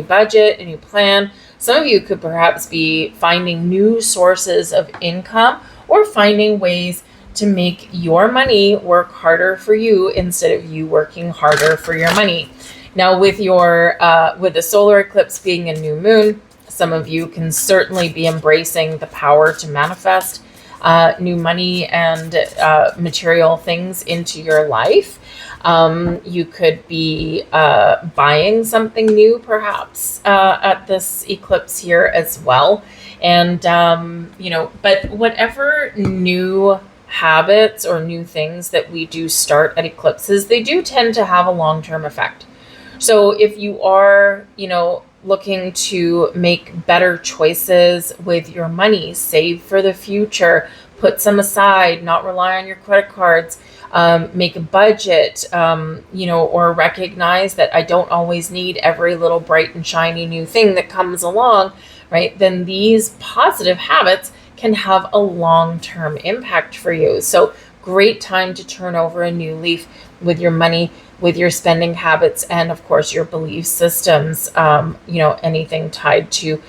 budget, a new plan. Some of you could perhaps be finding new sources of income or finding ways to make your money work harder for you instead of you working harder for your money. Now, with the solar eclipse being a new moon, some of you can certainly be embracing the power to manifest new money and material things into your life. You could be buying something new, perhaps, at this eclipse here as well. And, but whatever new habits or new things that we do start at eclipses, they do tend to have a long-term effect. So if you are, looking to make better choices with your money, save for the future, put some aside, not rely on your credit cards, make a budget, or recognize that I don't always need every little bright and shiny new thing that comes along, right? Then these positive habits can have a long-term impact for you. So great time to turn over a new leaf with your money, with your spending habits, and of course your belief systems, anything tied to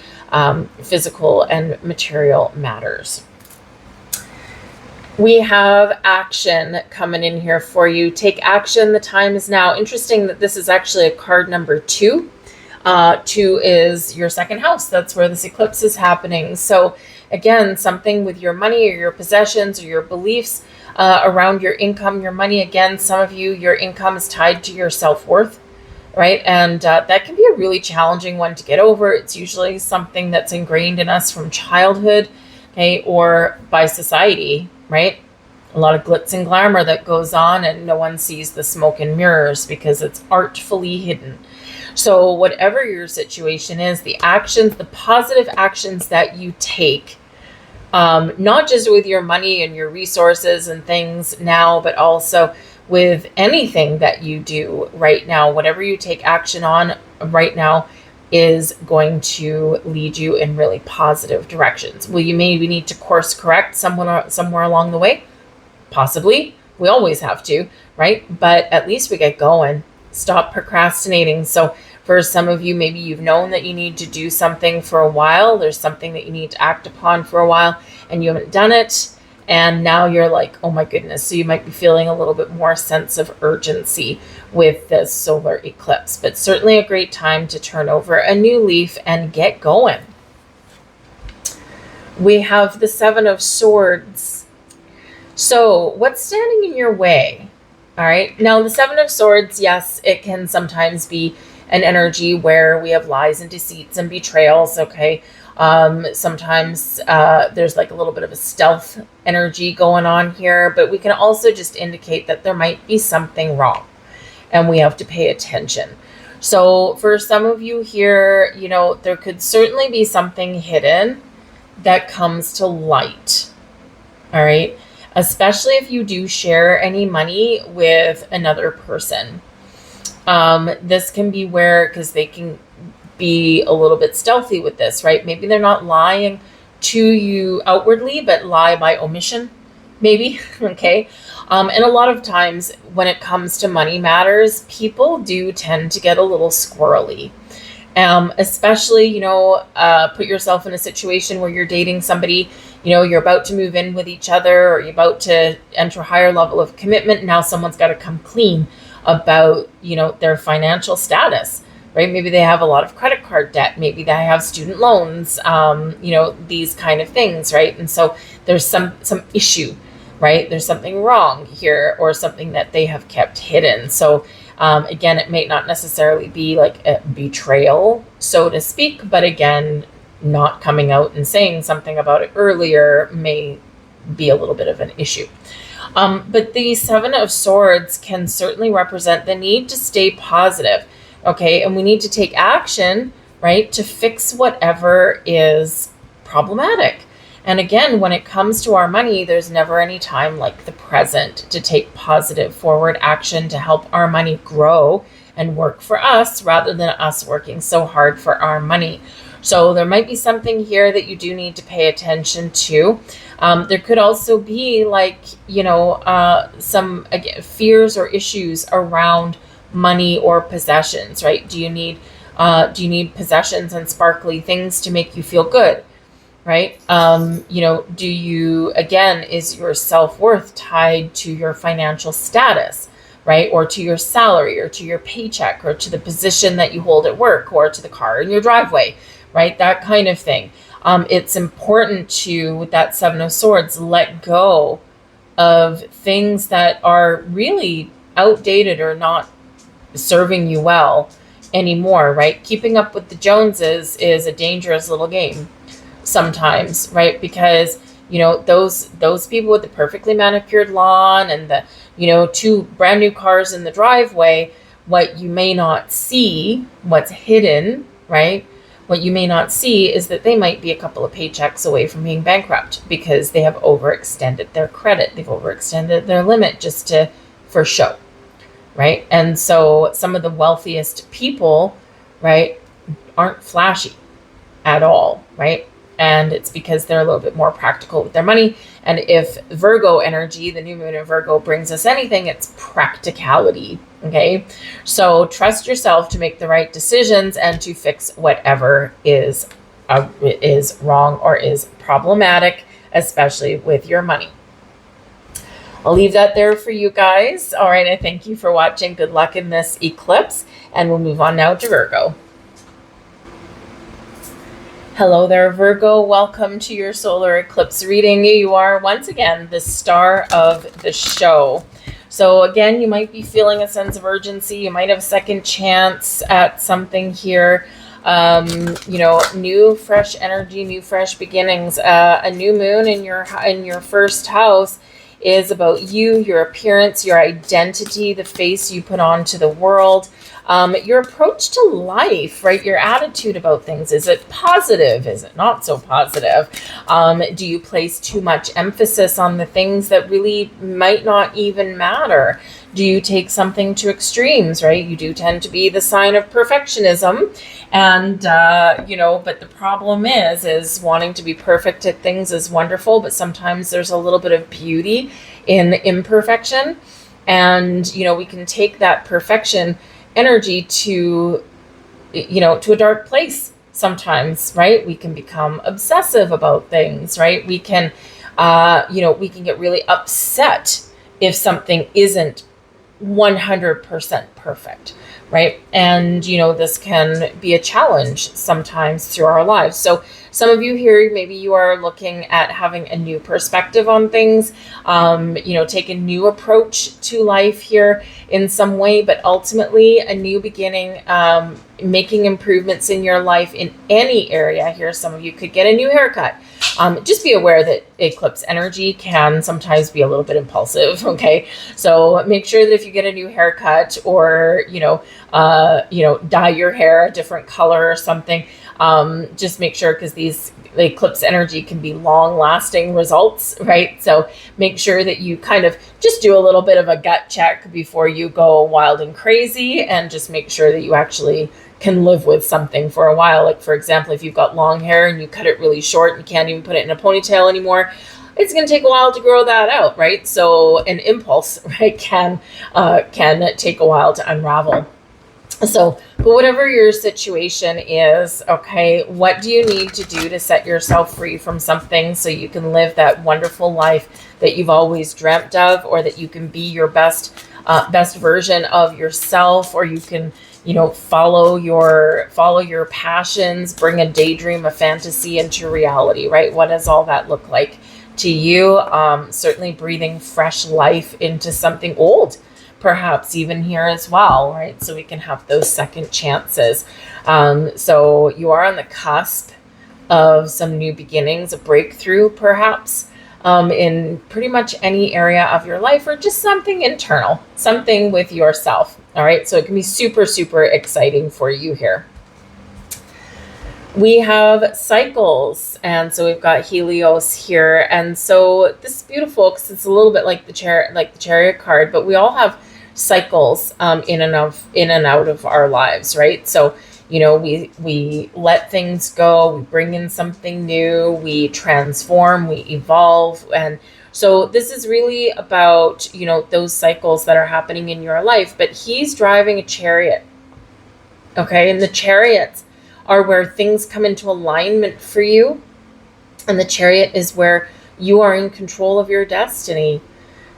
physical and material matters. We have action coming in here for you. Take action. The time is now. Interesting that this is actually a card number 2. 2 is your second house. That's where this eclipse is happening. So again, something with your money or your possessions or your beliefs around your income, your money. Again, some of you, your income is tied to your self-worth, right? And that can be a really challenging one to get over. It's usually something that's ingrained in us from childhood, okay, or by society, right? A lot of glitz and glamour that goes on, and no one sees the smoke and mirrors because it's artfully hidden. So whatever your situation is, the actions, the positive actions that you take, not just with your money and your resources and things now, but also with anything that you do right now, whatever you take action on right now is going to lead you in really positive directions. Will you maybe need to course correct somewhere along the way? Possibly. We always have to, right? But at least we get going. Stop procrastinating. So for some of you, maybe you've known that you need to do something for a while. There's something that you need to act upon for a while and you haven't done it. And now you're like, oh my goodness. So you might be feeling a little bit more sense of urgency with this solar eclipse, but certainly a great time to turn over a new leaf and get going. We have the 7 of Swords. So what's standing in your way? All right. Now the 7 of Swords, yes, it can sometimes be an energy where we have lies and deceits and betrayals. Okay. Sometimes there's like a little bit of a stealth energy going on here, but we can also just indicate that there might be something wrong and we have to pay attention. So for some of you here, there could certainly be something hidden that comes to light. All right. Especially if you do share any money with another person. This can be where, because they can be a little bit stealthy with this, right? Maybe they're not lying to you outwardly, but lie by omission, maybe. Okay. And a lot of times when it comes to money matters, people do tend to get a little squirrely. Especially, put yourself in a situation where you're dating somebody, you're about to move in with each other, or you're about to enter a higher level of commitment. Now someone's got to come clean about, their financial status, right? Maybe they have a lot of credit card debt. Maybe they have student loans, these kind of things, right? And so there's some issue, right? There's something wrong here or something that they have kept hidden. So again, it may not necessarily be like a betrayal, so to speak, but again, not coming out and saying something about it earlier may be a little bit of an issue. But the 7 of Swords can certainly represent the need to stay positive. Okay. And we need to take action, right, to fix whatever is problematic. And again, when it comes to our money, there's never any time like the present to take positive forward action to help our money grow and work for us rather than us working so hard for our money. So there might be something here that you do need to pay attention to. There could also be like, some again, fears or issues around money or possessions, right? Do you need possessions and sparkly things to make you feel good? Right? Do you, again, is your self-worth tied to your financial status, right? Or to your salary or to your paycheck or to the position that you hold at work or to the car in your driveway, right? That kind of thing. It's important to, with that 7 of Swords, let go of things that are really outdated or not serving you well anymore, right? Keeping up with the Joneses is a dangerous little game sometimes, right? Because those people with the perfectly manicured lawn and the 2 brand new cars in the driveway, what you may not see, what's hidden, right, What you may not see is that they might be a couple of paychecks away from being bankrupt because they have overextended their credit. They've overextended their limit just for show, right? And so some of the wealthiest people, right, aren't flashy at all, right? And it's because they're a little bit more practical with their money. And if Virgo energy, the new moon in Virgo, brings us anything, it's practicality, okay? So trust yourself to make the right decisions and to fix whatever is wrong or is problematic, especially with your money. I'll leave that there for you guys. All right, I thank you for watching. Good luck in this eclipse, and we'll move on now to Virgo. Hello there, Virgo. Welcome to your solar eclipse reading. You are once again the star of the show. So again, you might be feeling a sense of urgency. You might have a second chance at something here. New, fresh energy, new, fresh beginnings. A new moon in your first house is about you, your appearance, your identity, the face you put on to the world. Your approach to life, right? Your attitude about things. Is it positive? Is it not so positive? Do you place too much emphasis on the things that really might not even matter? Do you take something to extremes, right? You do tend to be the sign of perfectionism. And, but the problem is wanting to be perfect at things is wonderful, but sometimes there's a little bit of beauty in imperfection. And, we can take that perfection energy to a dark place sometimes, right? We can become obsessive about things, right? We can, we can get really upset if something isn't 100% perfect, right? And, this can be a challenge sometimes through our lives. So some of you here, maybe you are looking at having a new perspective on things, take a new approach to life here in some way, but ultimately a new beginning, making improvements in your life in any area here. Some of you could get a new haircut. Just be aware that eclipse energy can sometimes be a little bit impulsive. Okay. So make sure that if you get a new haircut or, dye your hair a different color or something, just make sure, because the eclipse energy can be long lasting results, right? So make sure that you kind of just do a little bit of a gut check before you go wild and crazy, and just make sure that you actually can live with something for a while. Like, for example, if you've got long hair and you cut it really short and you can't even put it in a ponytail anymore, it's going to take a while to grow that out, right? So an impulse, right, can take a while to unravel. So, but whatever your situation is, okay, what do you need to do to set yourself free from something so you can live that wonderful life that you've always dreamt of, or that you can be your best version of yourself, or you can, follow your passions, bring a daydream, a fantasy into reality, right? What does all that look like to you? Certainly breathing fresh life into something old, perhaps even here as well, right? So we can have those second chances. So you are on the cusp of some new beginnings, a breakthrough, perhaps, in pretty much any area of your life, or just something internal, something with yourself. All right. So it can be super, super exciting for you here. We have cycles, and so we've got Helios here, and so this is beautiful because it's a little bit like the Chariot card, but we all have cycles in and out of our lives, right? So we let things go, we bring in something new, we transform, we evolve, and so this is really about those cycles that are happening in your life. But he's driving a chariot, okay, and the chariots are where things come into alignment for you. And the chariot is where you are in control of your destiny,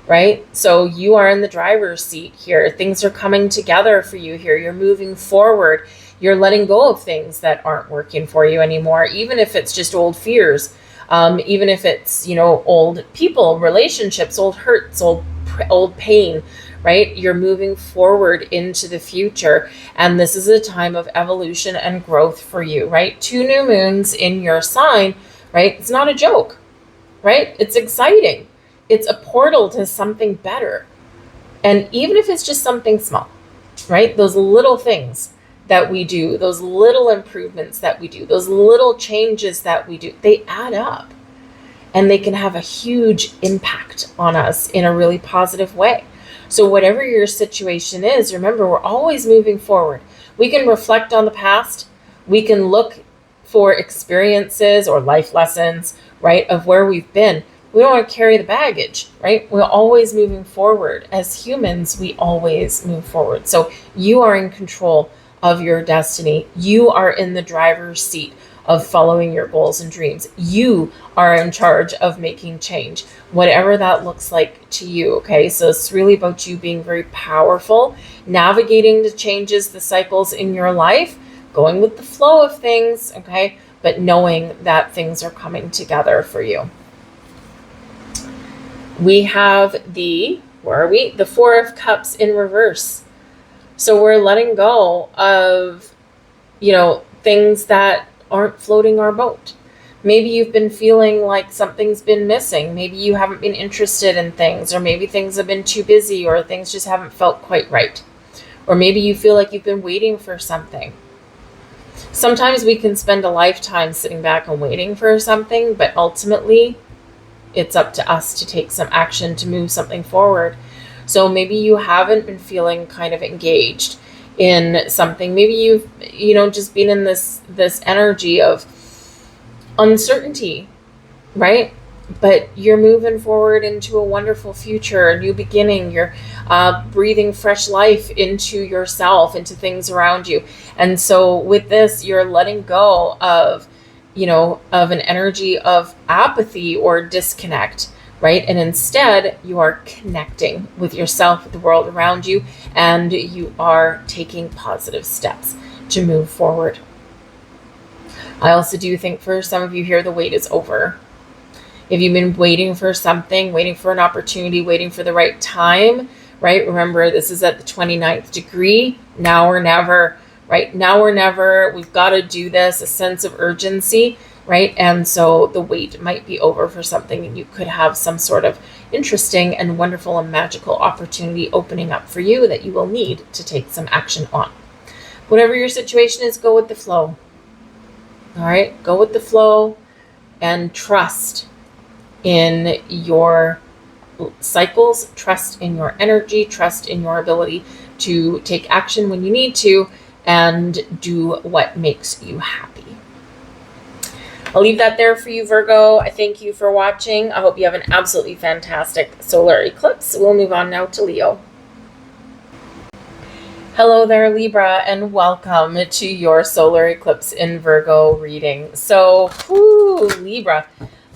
right? So you are in the driver's seat here. Things are coming together for you here. You're moving forward. You're letting go of things that aren't working for you anymore, even if it's just old fears, even if it's, old people, relationships, old hurts, old pain, right? You're moving forward into the future. And this is a time of evolution and growth for you, right? 2 new moons in your sign, right? It's not a joke, right? It's exciting. It's a portal to something better. And even if it's just something small, right? Those little things that we do, those little improvements that we do, those little changes that we do, they add up and they can have a huge impact on us in a really positive way. So whatever your situation is, remember, we're always moving forward. We can reflect on the past. We can look for experiences or life lessons, right, of where we've been. We don't want to carry the baggage, right? We're always moving forward. As humans, we always move forward. So you are in control of your destiny. You are in the driver's seat of following your goals and dreams. You are in charge of making change, whatever that looks like to you, okay? So it's really about you being very powerful, navigating the changes, the cycles in your life, going with the flow of things, okay? But knowing that things are coming together for you. We have the, where are we? The Four of Cups in reverse. So we're letting go of, things that aren't floating our boat. Maybe you've been feeling like something's been missing. Maybe you haven't been interested in things, or maybe things have been too busy, or things just haven't felt quite right. Or maybe you feel like you've been waiting for something. Sometimes we can spend a lifetime sitting back and waiting for something, but ultimately it's up to us to take some action to move something forward. So maybe you haven't been feeling kind of engaged in something. Maybe you've, just been in this energy of uncertainty, right? But you're moving forward into a wonderful future, a new beginning. You're breathing fresh life into yourself, into things around you. And so with this, you're letting go of, of an energy of apathy or disconnect, right? And instead, you are connecting with yourself, with the world around you, and you are taking positive steps to move forward. I also do think for some of you here, the wait is over. If you've been waiting for something, waiting for an opportunity, waiting for the right time, right? Remember, this is at the 29th degree. Now or never, right? Now or never. We've got to do this, a sense of urgency, right? And so the wait might be over for something, and you could have some sort of interesting and wonderful and magical opportunity opening up for you that you will need to take some action on. Whatever your situation is, go with the flow. All right? Go with the flow and trust in your cycles, trust in your energy, trust in your ability to take action when you need to, and do what makes you happy. I'll leave that there for you, Virgo. I thank you for watching. I hope you have an absolutely fantastic solar eclipse. We'll move on now to Leo. Hello there, Libra, and welcome to your solar eclipse in Virgo reading. So, Libra,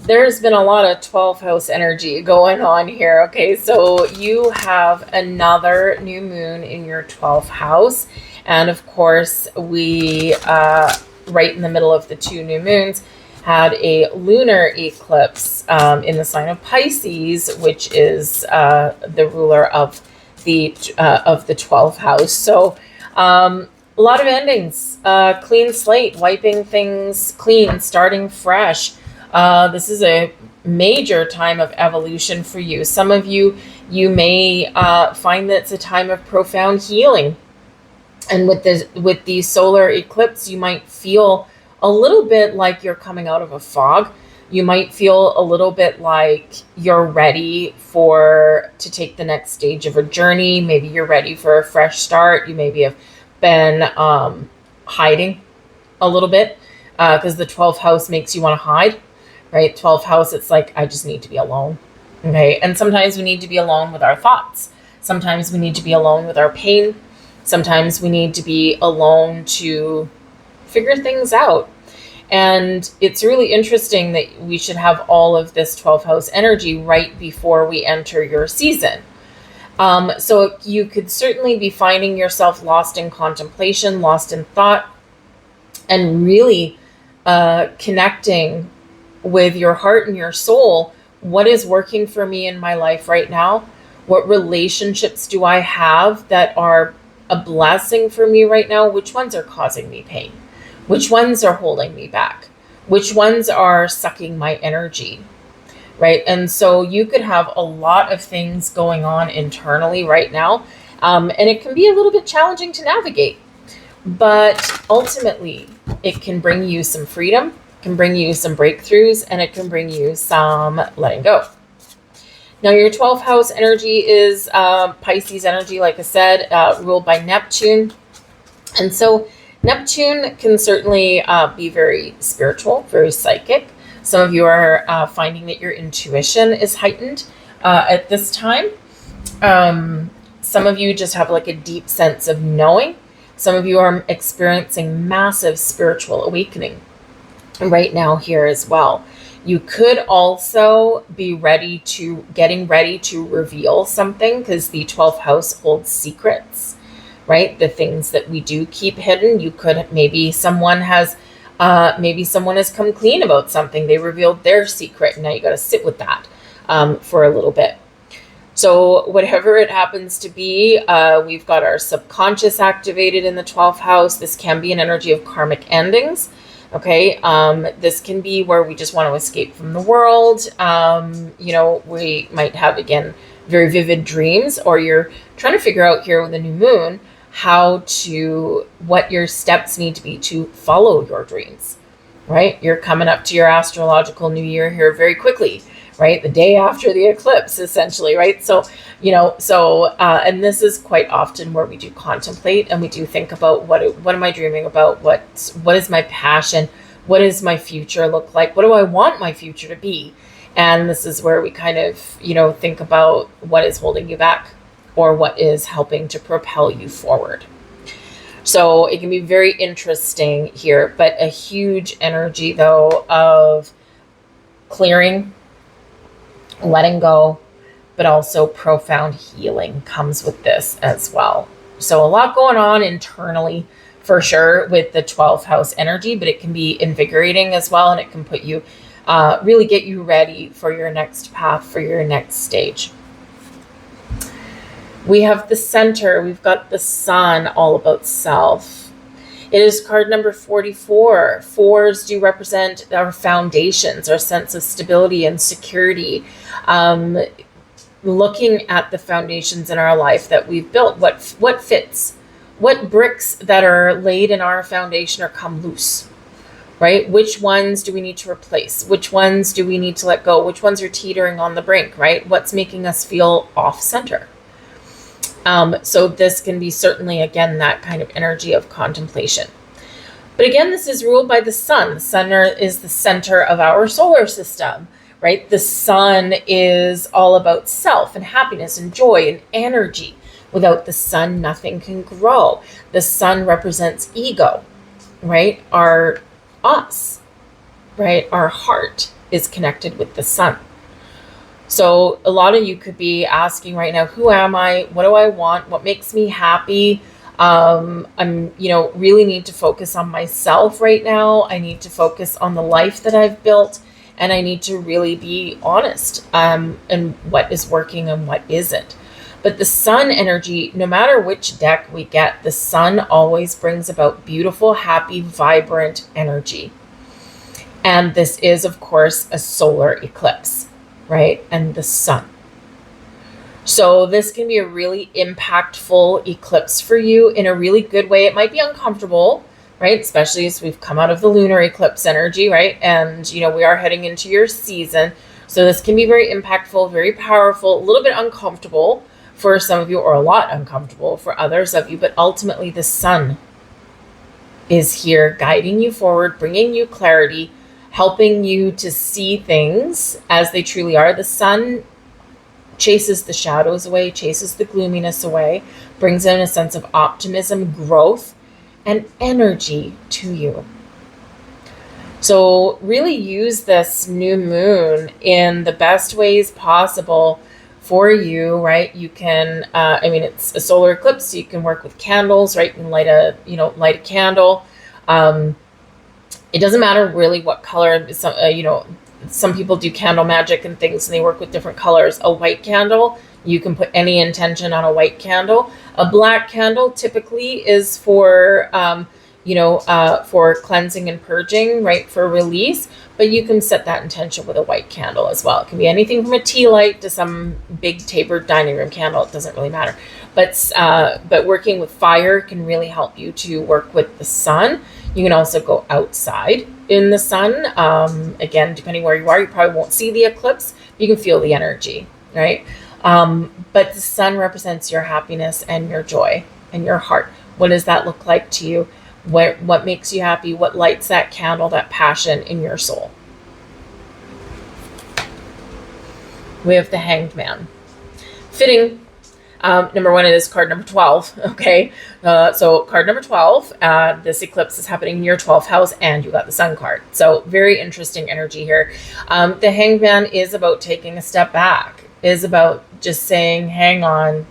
there's been a lot of 12th house energy going on here. Okay, so you have another new moon in your 12th house. And of course, we, right in the middle of the two new moons, had a lunar eclipse in the sign of Pisces, which is the ruler of the 12th house. So a lot of endings, clean slate, wiping things clean, starting fresh. This is a major time of evolution for you. Some of you may find that it's a time of profound healing. And with the solar eclipse, you might feel a little bit like you're coming out of a fog. You might feel a little bit like you're ready to take the next stage of a journey. Maybe you're ready for a fresh start. You maybe have been hiding a little bit because the 12th house makes you want to hide, right? 12th house, it's like, I just need to be alone, okay? And sometimes we need to be alone with our thoughts. Sometimes we need to be alone with our pain. Sometimes we need to be alone to figure things out. And it's really interesting that we should have all of this 12th house energy right before we enter your season. So you could certainly be finding yourself lost in contemplation, lost in thought, and really connecting with your heart and your soul. What is working for me in my life right now? What relationships do I have that are a blessing for me right now? Which ones are causing me pain? Which ones are holding me back? Which ones are sucking my energy, right? And so you could have a lot of things going on internally right now, and it can be a little bit challenging to navigate. But ultimately, it can bring you some freedom, can bring you some breakthroughs, and it can bring you some letting go. Now, your 12th house energy is Pisces energy, like I said, ruled by Neptune. And so Neptune can certainly be very spiritual, very psychic. Some of you are finding that your intuition is heightened at this time. Some of you just have like a deep sense of knowing. Some of you are experiencing massive spiritual awakening right now here as well. You could also be getting ready to reveal something, because the 12th house holds secrets, right? The things that we do keep hidden. You could, maybe someone has come clean about something. They revealed their secret, and now you got to sit with that for a little bit. So whatever it happens to be, we've got our subconscious activated in the 12th house. This can be an energy of karmic endings. Okay. This can be where we just want to escape from the world. We might have, again, very vivid dreams, or you're trying to figure out here with the new moon what your steps need to be to follow your dreams, right? You're coming up to your astrological new year here very quickly, right? The day after the eclipse, essentially, right? So, and this is quite often where we do contemplate and we do think about what am I dreaming about? What is my passion? What does my future look like? What do I want my future to be? And this is where we kind of, think about what is holding you back, or what is helping to propel you forward. So it can be very interesting here, but a huge energy, though, of clearing, letting go, but also profound healing comes with this as well. So a lot going on internally, for sure, with the 12th house energy, but it can be invigorating as well, and it can put you, really get you ready for your next path, for your next stage. We have the center. We've got the sun, all about self. It is card number 44. Fours do represent our foundations, our sense of stability and security. Looking at the foundations in our life that we've built, what fits, what bricks that are laid in our foundation are come loose, right? Which ones do we need to replace? Which ones do we need to let go? Which ones are teetering on the brink, right? What's making us feel off center? So this can be certainly, again, that kind of energy of contemplation. But again, this is ruled by the sun. The sun is the center of our solar system, right? The sun is all about self and happiness and joy and energy. Without the sun, nothing can grow. The sun represents ego, right? Us, right? Our heart is connected with the sun. So a lot of you could be asking right now, who am I? What do I want? What makes me happy? I'm, really need to focus on myself right now. I need to focus on the life that I've built, and I need to really be honest, and what is working and what isn't. But the sun energy, no matter which deck we get, the sun always brings about beautiful, happy, vibrant energy. And this is, of course, a solar eclipse, right? And the sun. So this can be a really impactful eclipse for you in a really good way. It might be uncomfortable, right? Especially as we've come out of the lunar eclipse energy, right? And, we are heading into your season. So this can be very impactful, very powerful, a little bit uncomfortable for some of you, or a lot uncomfortable for others of you. But ultimately, the sun is here guiding you forward, bringing you clarity, helping you to see things as they truly are. The sun chases the shadows away, chases the gloominess away, brings in a sense of optimism, growth, and energy to you. So really use this new moon in the best ways possible for you, right? You can, it's a solar eclipse, so you can work with candles, right? You can light a candle. It doesn't matter really what color. Some people do candle magic and things, and they work with different colors. A white candle, you can put any intention on a white candle. A black candle typically is for, for cleansing and purging, right, for release. But you can set that intention with a white candle as well. It can be anything from a tea light to some big tapered dining room candle. It doesn't really matter. But working with fire can really help you to work with the sun. You can also go outside in the sun. Again, depending where you are, you probably won't see the eclipse. But you can feel the energy, right? But the sun represents your happiness and your joy and your heart. What does that look like to you? What makes you happy? What lights that candle, that passion in your soul? We have the Hanged Man. Fitting. Number one, it is card number 12. Okay. So card number 12, this eclipse is happening in your 12th house, and you got the sun card. So very interesting energy here. The Hanged Man is about taking a step back, is about just saying, hang on,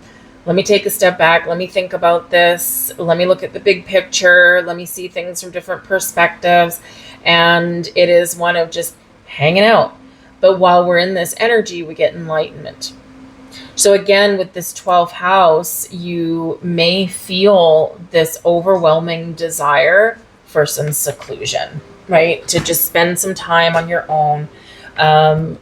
let me take a step back. Let me think about this. Let me look at the big picture. Let me see things from different perspectives. And it is one of just hanging out. But while we're in this energy, we get enlightenment. So again, with this 12th house, you may feel this overwhelming desire for some seclusion, right? To just spend some time on your own,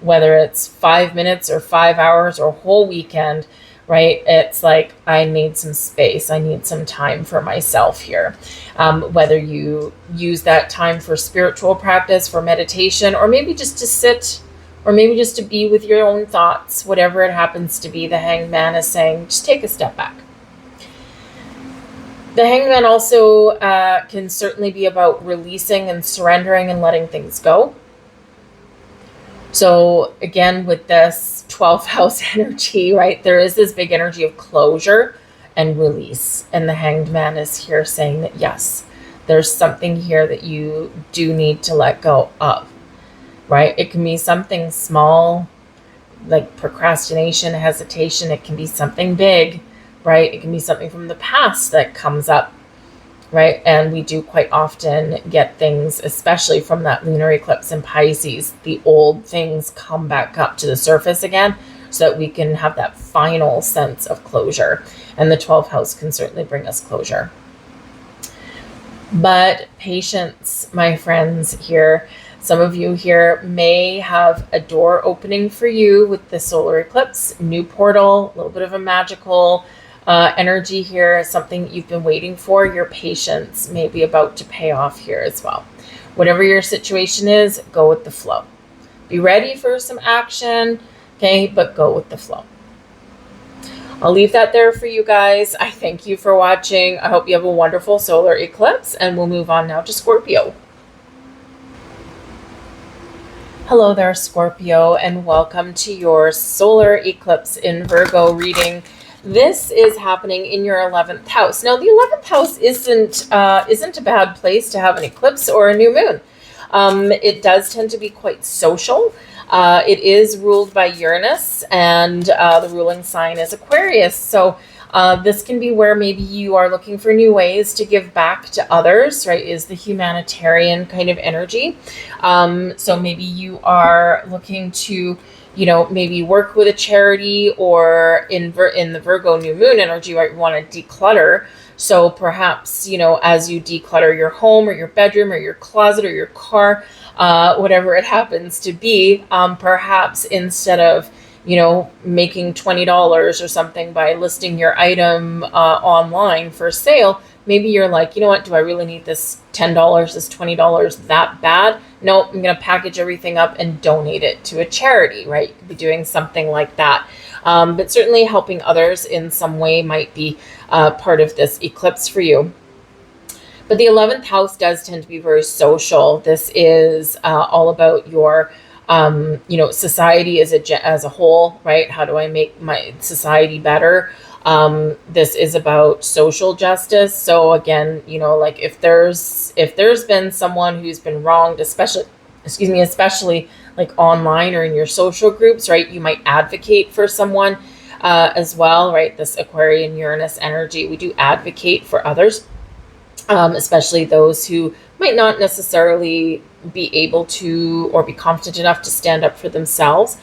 whether it's 5 minutes or 5 hours or a whole weekend, right? It's like, I need some space. I need some time for myself here. Whether you use that time for spiritual practice, for meditation, or maybe just to sit, or maybe just to be with your own thoughts, whatever it happens to be, the Hanged Man is saying, just take a step back. The Hanged Man also can certainly be about releasing and surrendering and letting things go. So again, with this 12th house energy, right, there is this big energy of closure and release. And the Hanged Man is here saying that, yes, there's something here that you do need to let go of, right? It can be something small, like procrastination, hesitation. It can be something big, right? It can be something from the past that comes up, right? And we do quite often get things, especially from that lunar eclipse in Pisces, the old things come back up to the surface again so that we can have that final sense of closure. And the 12th house can certainly bring us closure. But patience, my friends, here. Some of you here may have a door opening for you with the solar eclipse, new portal, a little bit of a magical energy here, something you've been waiting for. Your patience may be about to pay off here as well. Whatever your situation is, go with the flow. Be ready for some action, okay, but go with the flow. I'll leave that there for you guys. I thank you for watching. I hope you have a wonderful solar eclipse, and we'll move on now to Scorpio. Hello there, Scorpio, and welcome to your solar eclipse in Virgo reading. This is happening in your 11th house. Now, the 11th house isn't a bad place to have an eclipse or a new moon. It does tend to be quite social. It is ruled by Uranus, and the ruling sign is Aquarius. So this can be where maybe you are looking for new ways to give back to others, right? Is the humanitarian kind of energy. So maybe you are looking to, maybe work with a charity, or in the Virgo new moon energy, right, you want to declutter. So perhaps, as you declutter your home or your bedroom or your closet or your car, whatever it happens to be, perhaps instead of, making $20 or something by listing your item online for sale, maybe you're like, you know what, do I really need this $10, this $20 that bad? No, I'm going to package everything up and donate it to a charity, right? You could be doing something like that. But certainly helping others in some way might be part of this eclipse for you. But the 11th house does tend to be very social. This is all about your society as a whole, right? How do I make my society better? This is about social justice. So again, like if there's been someone who's been wronged, especially like online or in your social groups, right? You might advocate for someone as well, right? This Aquarian Uranus energy, we do advocate for others, especially those who might not necessarily be able to or be confident enough to stand up for themselves.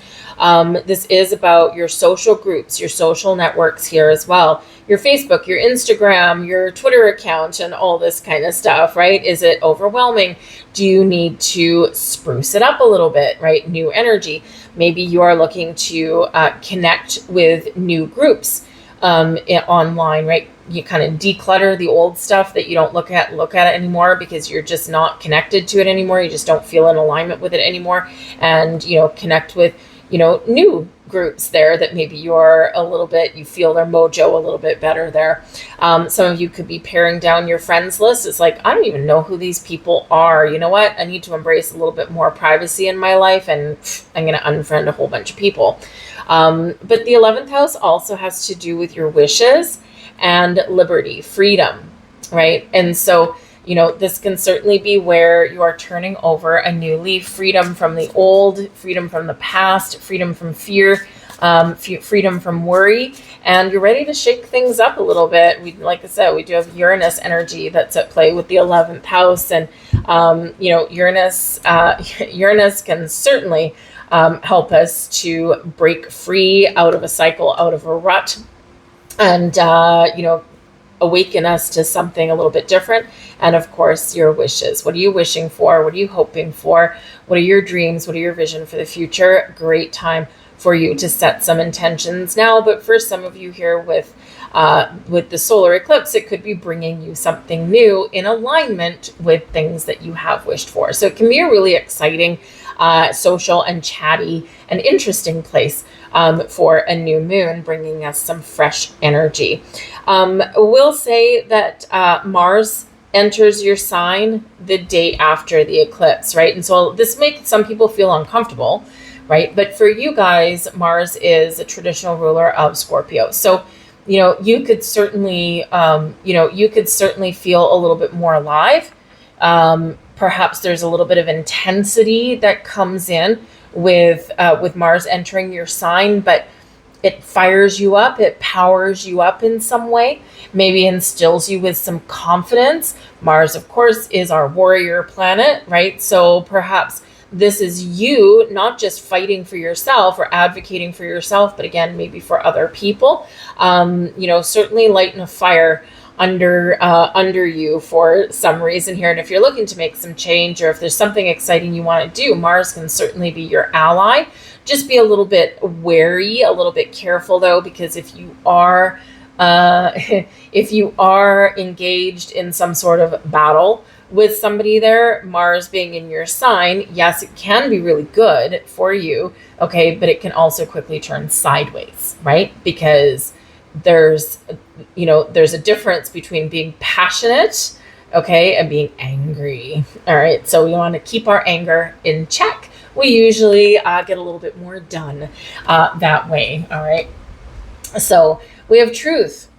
This is about your social groups, your social networks here as well. your Facebook, your Instagram, your Twitter account, and all this kind of stuff, right? Is it overwhelming? Do you need to spruce it up a little bit, right? New energy. Maybe you are looking to connect with new groups online, right? You kind of declutter the old stuff that you don't look at it anymore because you're just not connected to it anymore. You just don't feel in alignment with it anymore. And, connect with, new groups there that maybe you feel their mojo a little bit better there. Some of you could be paring down your friends list. It's like, I don't even know who these people are. You know what? I need to embrace a little bit more privacy in my life, and I'm going to unfriend a whole bunch of people. But the 11th house also has to do with your wishes and liberty, freedom, right? And so, this can certainly be where you are turning over a new leaf, freedom from the old, freedom from the past, freedom from fear, freedom from worry, and you're ready to shake things up a little bit. Like I said, we do have Uranus energy that's at play with the 11th house, and Uranus can certainly help us to break free out of a cycle, out of a rut, and awaken us to something a little bit different. And of course, your wishes. What are you wishing for? What are you hoping for? What are your dreams? What are your vision for the future? Great time for you to set some intentions now. But for some of you here with the solar eclipse, it could be bringing you something new in alignment with things that you have wished for. So it can be a really exciting, social and chatty and interesting place for a new moon, bringing us some fresh energy. We'll say that Mars enters your sign the day after the eclipse, right? And so this makes some people feel uncomfortable, right? But for you guys, Mars is a traditional ruler of Scorpio. So, you could certainly, feel a little bit more alive. Perhaps there's a little bit of intensity that comes in with Mars entering your sign, but it fires you up, it powers you up in some way, maybe instills you with some confidence. Mars, of course, is our warrior planet, right? So perhaps this is you not just fighting for yourself or advocating for yourself, but again, maybe for other people. Certainly lighting a fire under you for some reason here. And if you're looking to make some change, or if there's something exciting you want to do, Mars can certainly be your ally. Just be a little bit wary, a little bit careful though, because if you are engaged in some sort of battle with somebody there, Mars being in your sign, yes, it can be really good for you, okay, but it can also quickly turn sideways, right? Because there's a difference between being passionate, okay, and being angry. All right, so we want to keep our anger in check. We usually get a little bit more done that way. All right, so we have truth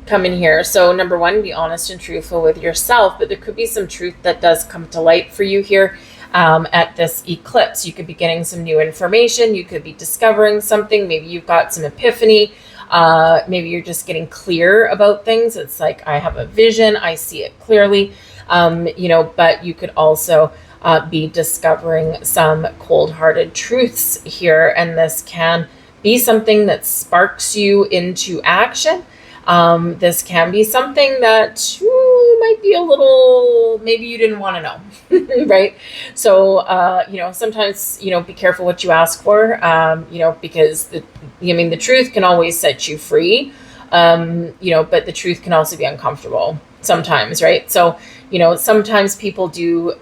coming here. So number one, be honest and truthful with yourself, but there could be some truth that does come to light for you here at this eclipse. You could be getting some new information. You could be discovering something. Maybe you've got some epiphany. Maybe you're just getting clear about things. It's like, I have a vision, I see it clearly, but you could also be discovering some cold-hearted truths here. And this can be something that sparks you into action. This can be something that might be a little, maybe you didn't want to know, right? So, sometimes, be careful what you ask for, because the truth can always set you free, but the truth can also be uncomfortable sometimes, right? So, sometimes people do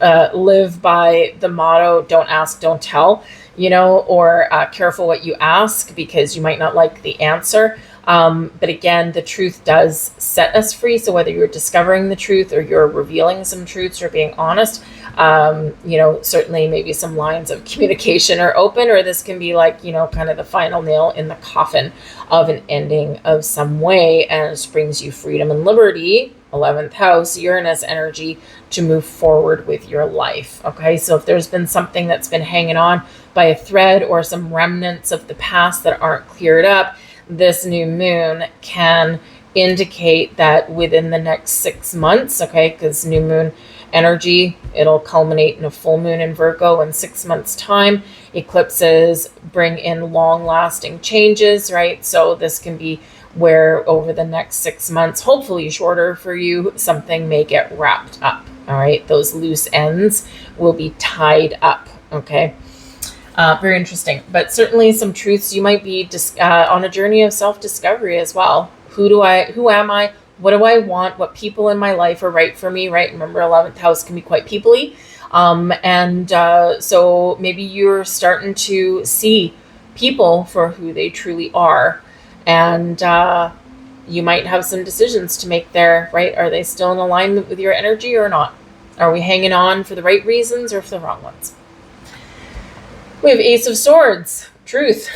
live by the motto, don't ask, don't tell, or careful what you ask because you might not like the answer. But again, the truth does set us free. So whether you're discovering the truth or you're revealing some truths or being honest, certainly maybe some lines of communication are open, or this can be like, kind of the final nail in the coffin of an ending of some way, and it brings you freedom and liberty, 11th house, Uranus energy, to move forward with your life. Okay, so if there's been something that's been hanging on by a thread or some remnants of the past that aren't cleared up, this new moon can indicate that within the next 6 months, okay, because new moon energy, it'll culminate in a full moon in Virgo in 6 months' time. Eclipses bring in long-lasting changes, right? So this can be where over the next 6 months, hopefully shorter for you, something may get wrapped up. All right. Those loose ends will be tied up. Okay. Very interesting, but certainly some truths. You might be on a journey of self-discovery as well. Who am I? What do I want? What people in my life are right for me, right? Remember, 11th house can be quite people-y. So maybe you're starting to see people for who they truly are. And you might have some decisions to make there, right? Are they still in alignment with your energy or not? Are we hanging on for the right reasons or for the wrong ones? We have Ace of Swords, truth,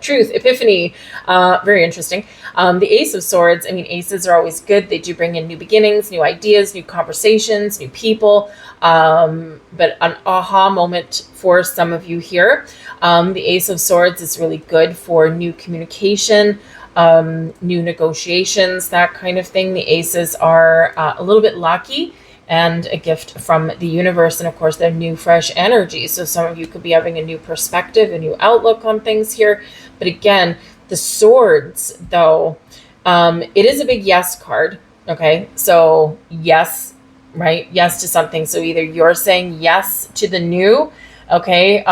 truth, epiphany, very interesting. The Ace of Swords, I mean, aces are always good. They do bring in new beginnings, new ideas, new conversations, new people, but an aha moment for some of you here. The Ace of Swords is really good for new communication, new negotiations, that kind of thing. The aces are a little bit lucky and a gift from the universe. And of course, they're new, fresh energy. So some of you could be having a new perspective, a new outlook on things here. But again, the swords, though, it is a big yes card. Okay. So yes, right? Yes to something. So either you're saying yes to the new, okay,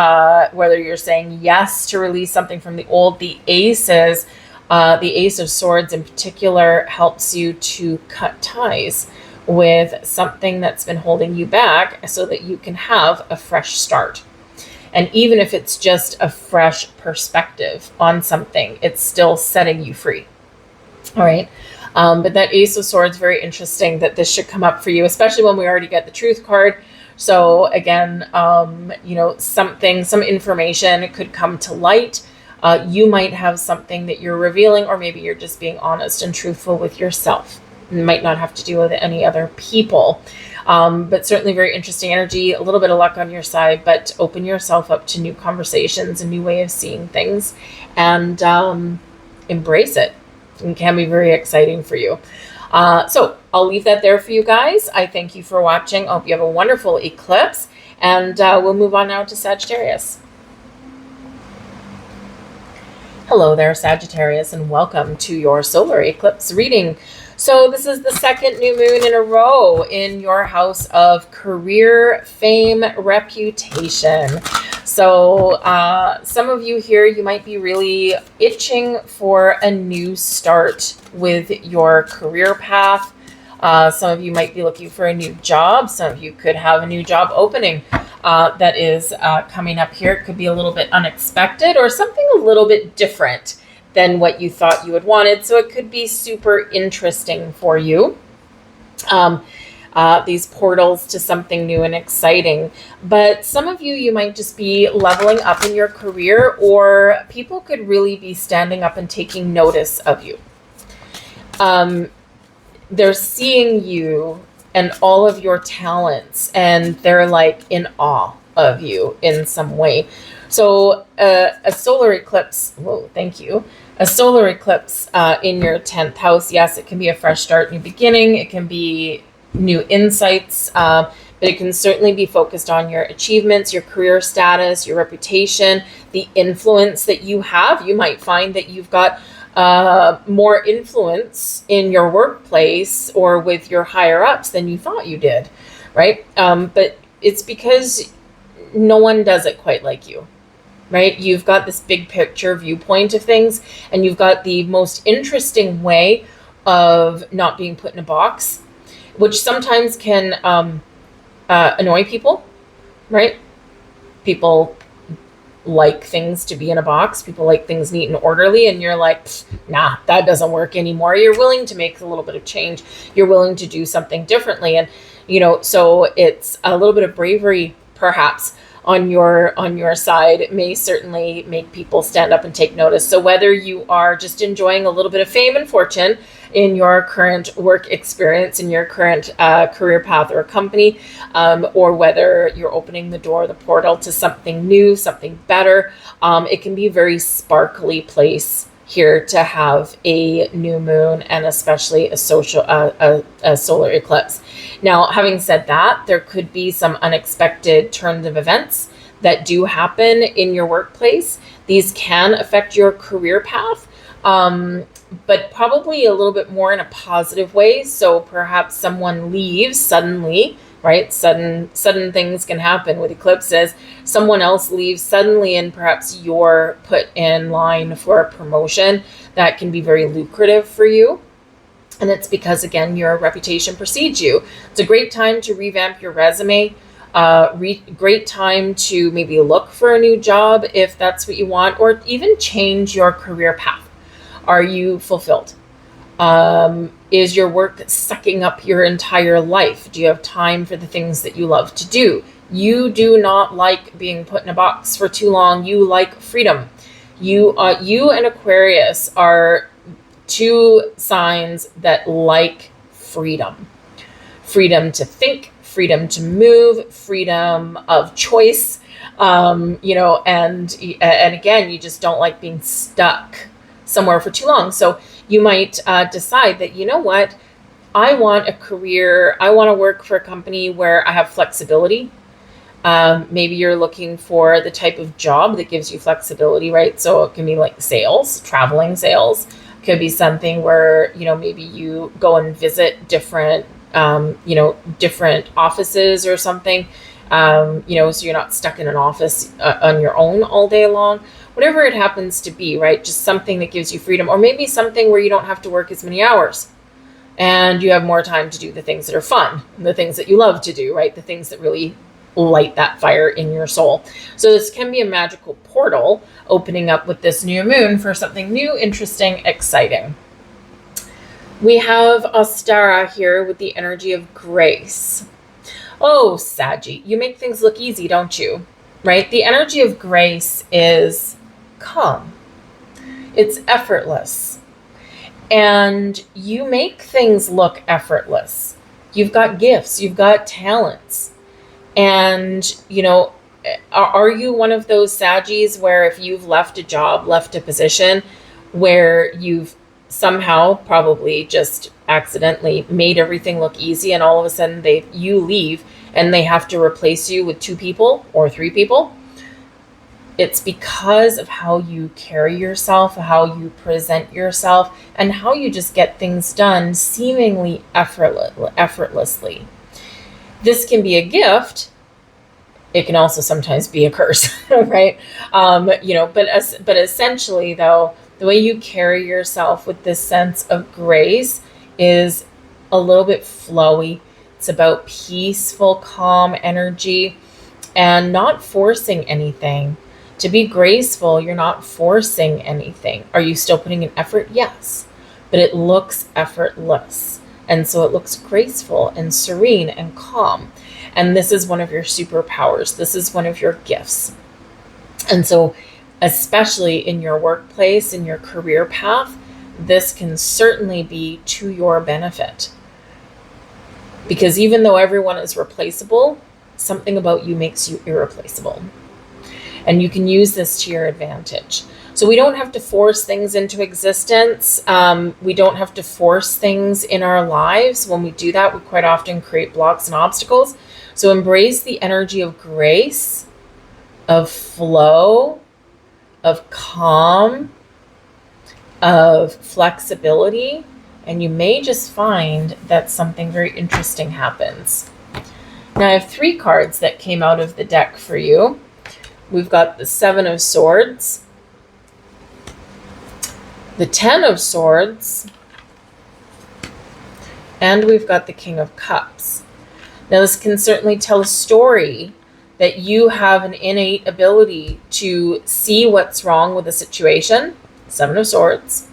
whether you're saying yes to release something from the old. The aces, the Ace of Swords in particular helps you to cut ties with something that's been holding you back so that you can have a fresh start. And even if it's just a fresh perspective on something, it's still setting you free. All right. But that Ace of Swords, very interesting that this should come up for you, especially when we already get the Truth card. So again, some information could come to light. You might have something that you're revealing, or maybe you're just being honest and truthful with yourself. It might not have to do with any other people, but certainly very interesting energy, a little bit of luck on your side, but open yourself up to new conversations, a new way of seeing things, and embrace it. It can be very exciting for you. So I'll leave that there for you guys. I thank you for watching. I hope you have a wonderful eclipse, and we'll move on now to Sagittarius. Hello there, Sagittarius, and welcome to your solar eclipse reading. So this is the second new moon in a row in your house of career, fame, reputation. So some of you here, you might be really itching for a new start with your career path. Some of you might be looking for a new job. Some of you could have a new job opening that is coming up here. It could be a little bit unexpected or something a little bit different than what you thought you had wanted. So it could be super interesting for you. These portals to something new and exciting. But some of you, you might just be leveling up in your career, or people could really be standing up and taking notice of you. They're seeing you and all of your talents, and they're like in awe of you in some way. So a solar eclipse, whoa, thank you. A solar eclipse in your 10th house, yes, it can be a fresh start, new beginning. It can be new insights, but it can certainly be focused on your achievements, your career status, your reputation, the influence that you have. You might find that you've got more influence in your workplace or with your higher ups than you thought you did, right? But it's because no one does it quite like you. Right? You've got this big picture viewpoint of things, and you've got the most interesting way of not being put in a box, which sometimes can annoy people, right? People like things to be in a box. People like things neat and orderly, and you're like, nah, that doesn't work anymore. You're willing to make a little bit of change. You're willing to do something differently. And, so it's a little bit of bravery, perhaps, on your side. It may certainly make people stand up and take notice. So whether you are just enjoying a little bit of fame and fortune in your current work experience, in your current career path or company, or whether you're opening the door, the portal to something new, something better, it can be a very sparkly place here to have a new moon, and especially a solar eclipse. Now, having said that, there could be some unexpected turns of events that do happen in your workplace. These can affect your career path, But probably a little bit more in a positive way. So perhaps someone leaves suddenly, right? Sudden things can happen with eclipses. Someone else leaves suddenly, and perhaps you're put in line for a promotion that can be very lucrative for you. And it's because, again, your reputation precedes you. It's a great time to revamp your resume. Great time to maybe look for a new job if that's what you want, or even change your career path. Are you fulfilled? Is your work sucking up your entire life? Do you have time for the things that you love to do? You do not like being put in a box for too long. You like freedom. You and Aquarius are two signs that like freedom. Freedom to think, freedom to move, freedom of choice. And again, you just don't like being stuck somewhere for too long. So you might decide that, you know what, I want a career, I want to work for a company where I have flexibility. Maybe you're looking for the type of job that gives you flexibility, right? So it can be like sales, traveling sales. Could be something where, maybe you go and visit different, different offices or something, so you're not stuck in an office on your own all day long. Whatever it happens to be, right? Just something that gives you freedom, or maybe something where you don't have to work as many hours and you have more time to do the things that are fun, the things that you love to do, right? The things that really light that fire in your soul. So this can be a magical portal opening up with this new moon for something new, interesting, exciting. We have Ostara here with the energy of grace. Oh, Saggy, you make things look easy, don't you? Right? The energy of grace is calm. It's effortless. And you make things look effortless. You've got gifts, you've got talents. And, are you one of those Saggies where if you've left a job, left a position where you've somehow probably just accidentally made everything look easy, and all of a sudden you leave and they have to replace you with 2 people or 3 people? It's because of how you carry yourself, how you present yourself, and how you just get things done seemingly effortlessly. This can be a gift. It can also sometimes be a curse, right? But essentially, though, the way you carry yourself with this sense of grace is a little bit flowy. It's about peaceful, calm energy and not forcing anything. To be graceful, you're not forcing anything. Are you still putting in effort? Yes, but it looks effortless. And so it looks graceful and serene and calm. And this is one of your superpowers. This is one of your gifts. And so, especially in your workplace, in your career path, this can certainly be to your benefit. Because even though everyone is replaceable, something about you makes you irreplaceable. And you can use this to your advantage. So we don't have to force things into existence. We don't have to force things in our lives. When we do that, we quite often create blocks and obstacles. So embrace the energy of grace, of flow, of calm, of flexibility, and you may just find that something very interesting happens. Now I have 3 cards that came out of the deck for you. We've got the 7 of Swords, the 10 of Swords, and we've got the King of Cups. Now this can certainly tell a story that you have an innate ability to see what's wrong with a situation, 7 of Swords,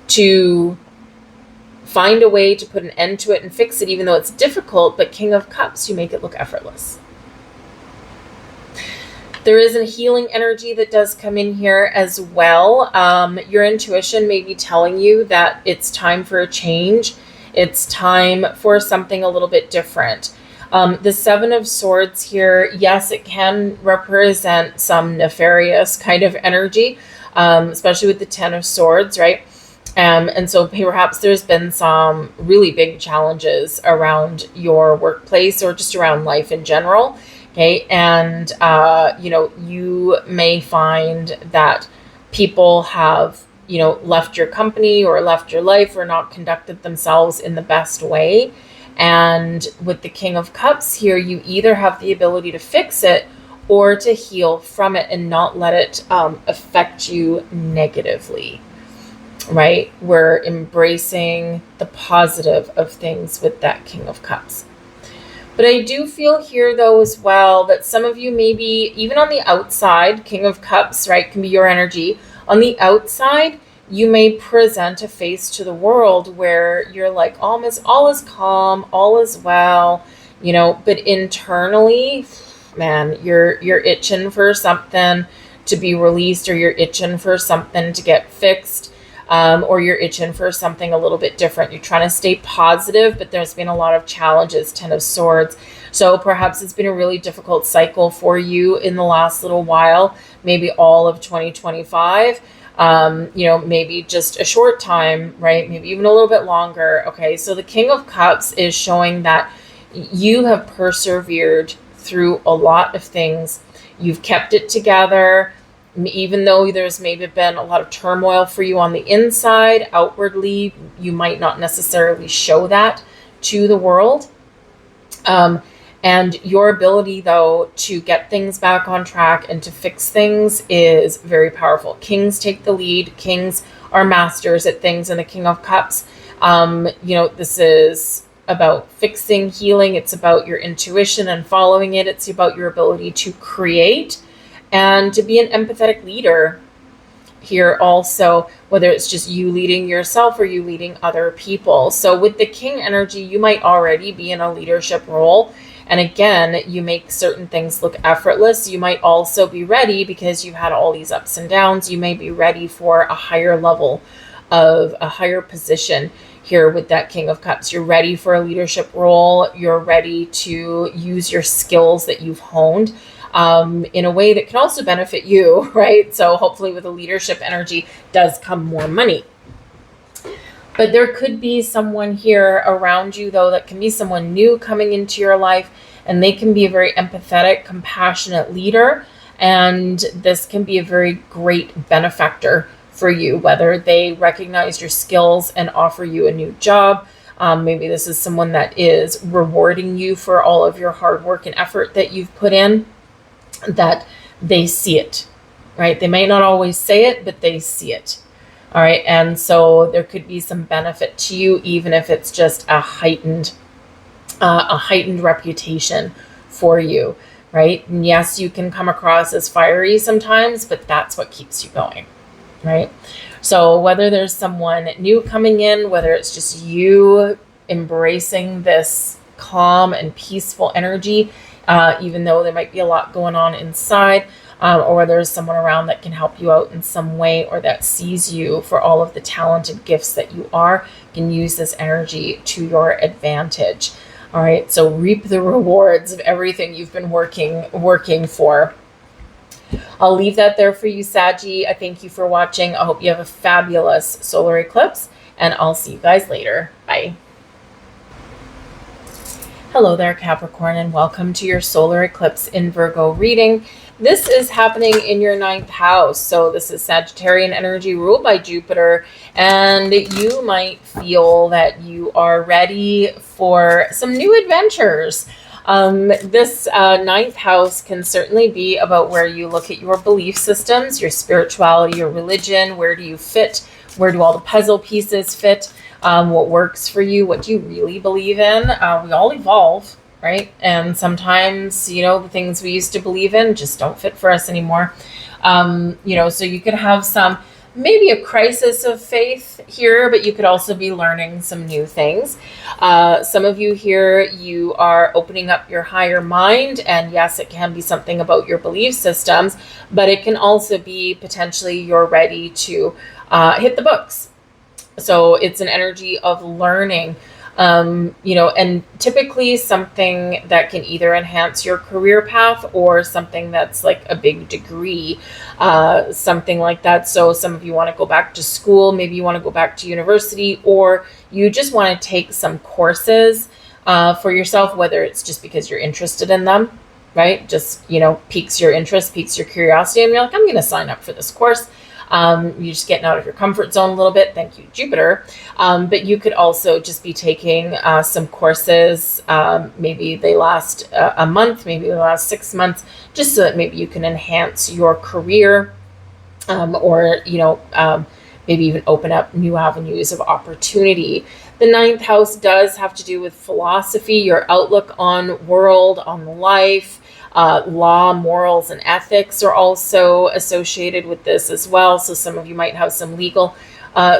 to find a way to put an end to it and fix it even though it's difficult, but King of Cups, you make it look effortless. There is a healing energy that does come in here as well. Your intuition may be telling you that it's time for a change. It's time for something a little bit different. The 7 of Swords here, yes, it can represent some nefarious kind of energy, especially with the 10 of Swords, right? And so perhaps there's been some really big challenges around your workplace or just around life in general. Okay. And, you may find that people have left your company or left your life or not conducted themselves in the best way. And with the King of Cups here, you either have the ability to fix it or to heal from it and not let it affect you negatively, right? We're embracing the positive of things with that King of Cups. But I do feel here, though, as well, that some of you maybe, even on the outside, King of Cups, right, can be your energy. On the outside, you may present a face to the world where you're like, all is calm, all is well, but internally, man, you're itching for something to be released, or you're itching for something to get fixed, or you're itching for something a little bit different. You're trying to stay positive, but there's been a lot of challenges, Ten of Swords. So perhaps it's been a really difficult cycle for you in the last little while, maybe all of 2025. Maybe just a short time, right? Maybe even a little bit longer. Okay, so the King of Cups is showing that you have persevered through a lot of things. You've kept it together, even though there's maybe been a lot of turmoil for you on the inside. Outwardly, you might not necessarily show that to the world. And your ability, though, to get things back on track and to fix things is very powerful. Kings take the lead. Kings are masters at things in the King of Cups. This is about fixing, healing. It's about your intuition and following it. It's about your ability to create and to be an empathetic leader here also, whether it's just you leading yourself or you leading other people. So with the King energy, you might already be in a leadership role. And again, you make certain things look effortless. You might also be ready because you've had all these ups and downs. You may be ready for a higher level of a higher position here with that King of Cups. You're ready for a leadership role. You're ready to use your skills that you've honed in a way that can also benefit you, right? So hopefully with a leadership energy does come more money. But there could be someone here around you, though, that can be someone new coming into your life, and they can be a very empathetic, compassionate leader. And this can be a very great benefactor for you, whether they recognize your skills and offer you a new job. Maybe this is someone that is rewarding you for all of your hard work and effort that you've put in, that they see it, right? They may not always say it, but they see it. All right. And so there could be some benefit to you, even if it's just a heightened reputation for you, right? And yes, you can come across as fiery sometimes, but that's what keeps you going, right? So whether there's someone new coming in, whether it's just you embracing this calm and peaceful energy, even though there might be a lot going on inside, or whether there's someone around that can help you out in some way, or that sees you for all of the talented gifts that you are, can use this energy to your advantage. All right, so reap the rewards of everything you've been working for. I'll leave that there for you, Saggy. I thank you for watching. I hope you have a fabulous solar eclipse, and I'll see you guys later. Bye. Hello there, Capricorn, and welcome to your solar eclipse in Virgo reading. This is happening in your 9th house. So this is Sagittarian energy ruled by Jupiter, and you might feel that you are ready for some new adventures. This 9th house can certainly be about where you look at your belief systems, your spirituality, your religion. Where do you fit? Where do all the puzzle pieces fit? What works for you? What do you really believe in? We all evolve, right? And sometimes, the things we used to believe in just don't fit for us anymore. So you could have maybe a crisis of faith here, but you could also be learning some new things. Some of you here, you are opening up your higher mind, and yes, it can be something about your belief systems, but it can also be potentially you're ready to hit the books. So it's an energy of learning, and typically something that can either enhance your career path or something that's like a big degree, something like that. So some of you want to go back to school, maybe you want to go back to university, or you just want to take some courses for yourself, whether it's just because you're interested in them, right? Just, piques your interest, piques your curiosity, and you're like, I'm going to sign up for this course. You're just getting out of your comfort zone a little bit. Thank you, Jupiter. But you could also just be taking some courses. Maybe they last a month, maybe they last 6 months, just so that maybe you can enhance your career, or, maybe even open up new avenues of opportunity. The ninth house does have to do with philosophy, your outlook on world, on life. Law, morals, and ethics are also associated with this as well. So some of you might have some legal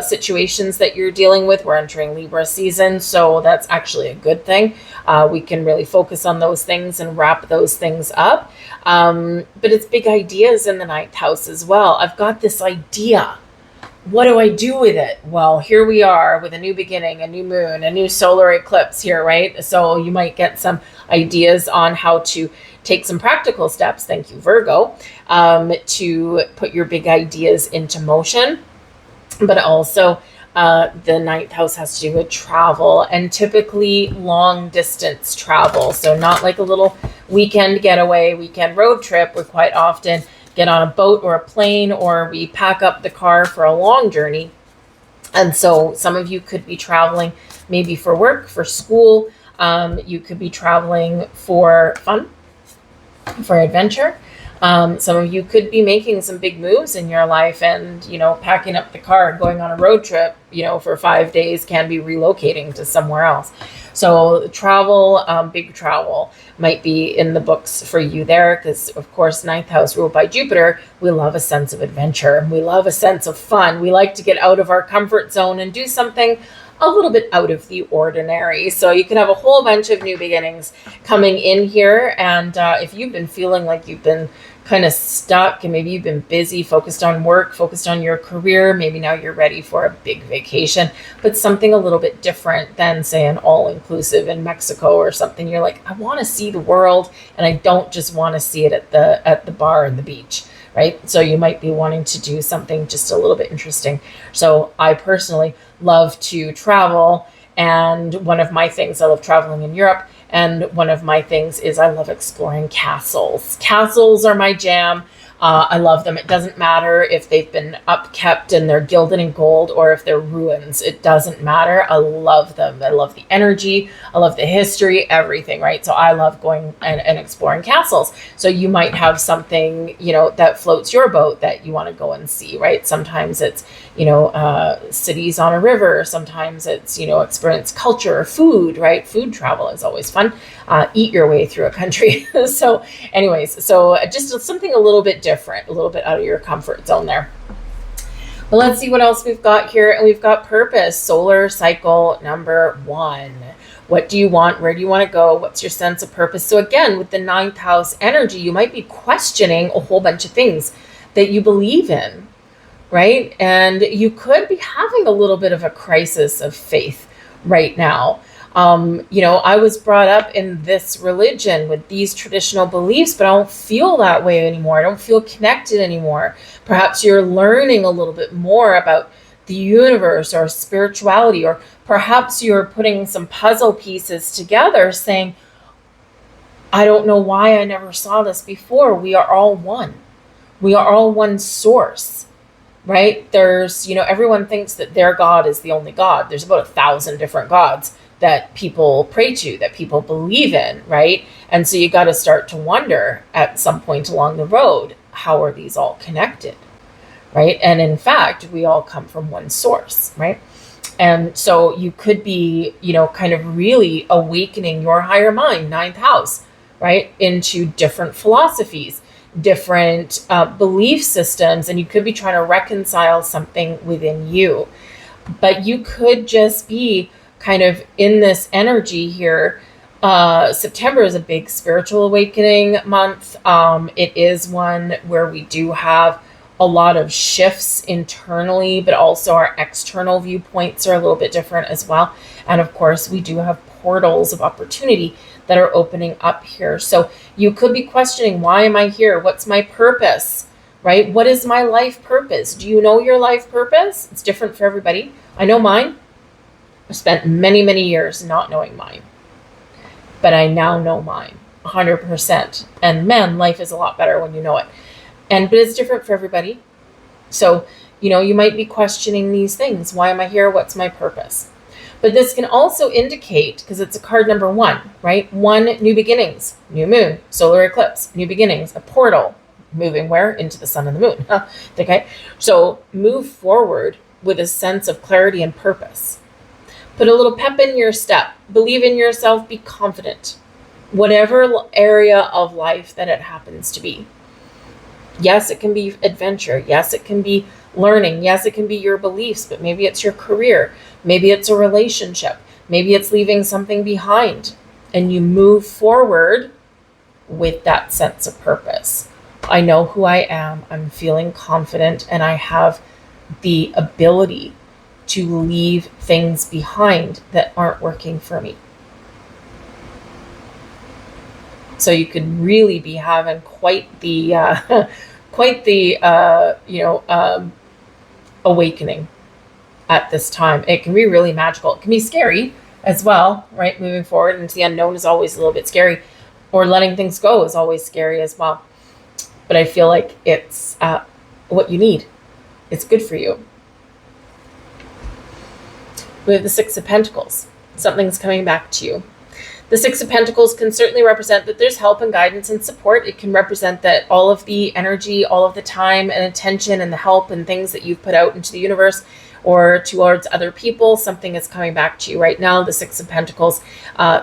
situations that you're dealing with. We're entering Libra season, so that's actually a good thing. We can really focus on those things and wrap those things up. But it's big ideas in the ninth house as well. I've got this idea. What do I do with it? Well, here we are with a new beginning, a new moon, a new solar eclipse here, right? So you might get some ideas on how to take some practical steps, thank you, Virgo, to put your big ideas into motion. But also, the ninth house has to do with travel, and typically long distance travel. So not like a little weekend getaway, weekend road trip. We quite often get on a boat or a plane, or we pack up the car for a long journey. And so some of you could be traveling maybe for work, for school. You could be traveling for fun, for adventure. Some of you could be making some big moves in your life, and, packing up the car and going on a road trip, for 5 days can be relocating to somewhere else. So travel, big travel might be in the books for you there, because of course, ninth house ruled by Jupiter, we love a sense of adventure. We love a sense of fun. We like to get out of our comfort zone and do something a little bit out of the ordinary. So you can have a whole bunch of new beginnings coming in here. And if you've been feeling like you've been kind of stuck, and maybe you've been busy, focused on work, focused on your career, maybe now you're ready for a big vacation, but something a little bit different than, say, an all-inclusive in Mexico or something. You're like, I want to see the world, and I don't just want to see it at the bar and the beach. Right? So you might be wanting to do something just a little bit interesting. So I personally love to travel. And one of my things, I love traveling in Europe. And one of my things is I love exploring castles. Castles are my jam. I love them. It doesn't matter if they've been upkept and they're gilded in gold, or if they're ruins. It doesn't matter. I love them. I love the energy. I love the history, everything, right? So I love going and exploring castles. So you might have something, that floats your boat that you want to go and see, right? Sometimes it's, cities on a river. Sometimes it's, experience culture or food, right? Food travel is always fun. Eat your way through a country. So anyways, so just something a little bit different, a little bit out of your comfort zone there. But let's see what else we've got here. And we've got purpose, solar cycle number 1. What do you want? Where do you want to go? What's your sense of purpose? So again, with the ninth house energy, you might be questioning a whole bunch of things that you believe in, right? And you could be having a little bit of a crisis of faith right now. I was brought up in this religion with these traditional beliefs, but I don't feel that way anymore. I don't feel connected anymore. Perhaps you're learning a little bit more about the universe or spirituality, or perhaps you're putting some puzzle pieces together saying, I don't know why I never saw this before. We are all one. We are all one source, right? There's, everyone thinks that their God is the only God. There's about 1,000 different gods that people pray to, that people believe in, right? And so you got to start to wonder at some point along the road, how are these all connected, right? And in fact, we all come from one source, right? And so you could be, kind of really awakening your higher mind, ninth house, right, into different philosophies, different belief systems, and you could be trying to reconcile something within you. But you could just be kind of in this energy here. September is a big spiritual awakening month. It is one where we do have a lot of shifts internally, but also our external viewpoints are a little bit different as well. And of course, we do have portals of opportunity that are opening up here. So you could be questioning, why am I here? What's my purpose, right? What is my life purpose? Do you know your life purpose? It's different for everybody. I know mine. I spent many, many years not knowing mine, but I now know mine 100%. And man, life is a lot better when you know it. But it's different for everybody. So, you might be questioning these things. Why am I here? What's my purpose? But this can also indicate, because it's a card number 1, right? 1, new beginnings, new moon, solar eclipse, new beginnings, a portal, moving where? Into the sun and the moon. Okay. So move forward with a sense of clarity and purpose. Put a little pep in your step. Believe in yourself. Be confident. Whatever area of life that it happens to be. Yes, it can be adventure. Yes, it can be learning. Yes, it can be your beliefs, but maybe it's your career. Maybe it's a relationship. Maybe it's leaving something behind. And you move forward with that sense of purpose. I know who I am. I'm feeling confident, and I have the ability to leave things behind that aren't working for me. So you could really be having quite the awakening at this time. It can be really magical. It can be scary as well, right? Moving forward into the unknown is always a little bit scary, or letting things go is always scary as well. But I feel like it's what you need. It's good for you. We have the 6 of Pentacles. Something's coming back to you. The 6 of Pentacles can certainly represent that there's help and guidance and support. It can represent that all of the energy, all of the time and attention and the help and things that you've put out into the universe or towards other people, something is coming back to you right now. The 6 of Pentacles,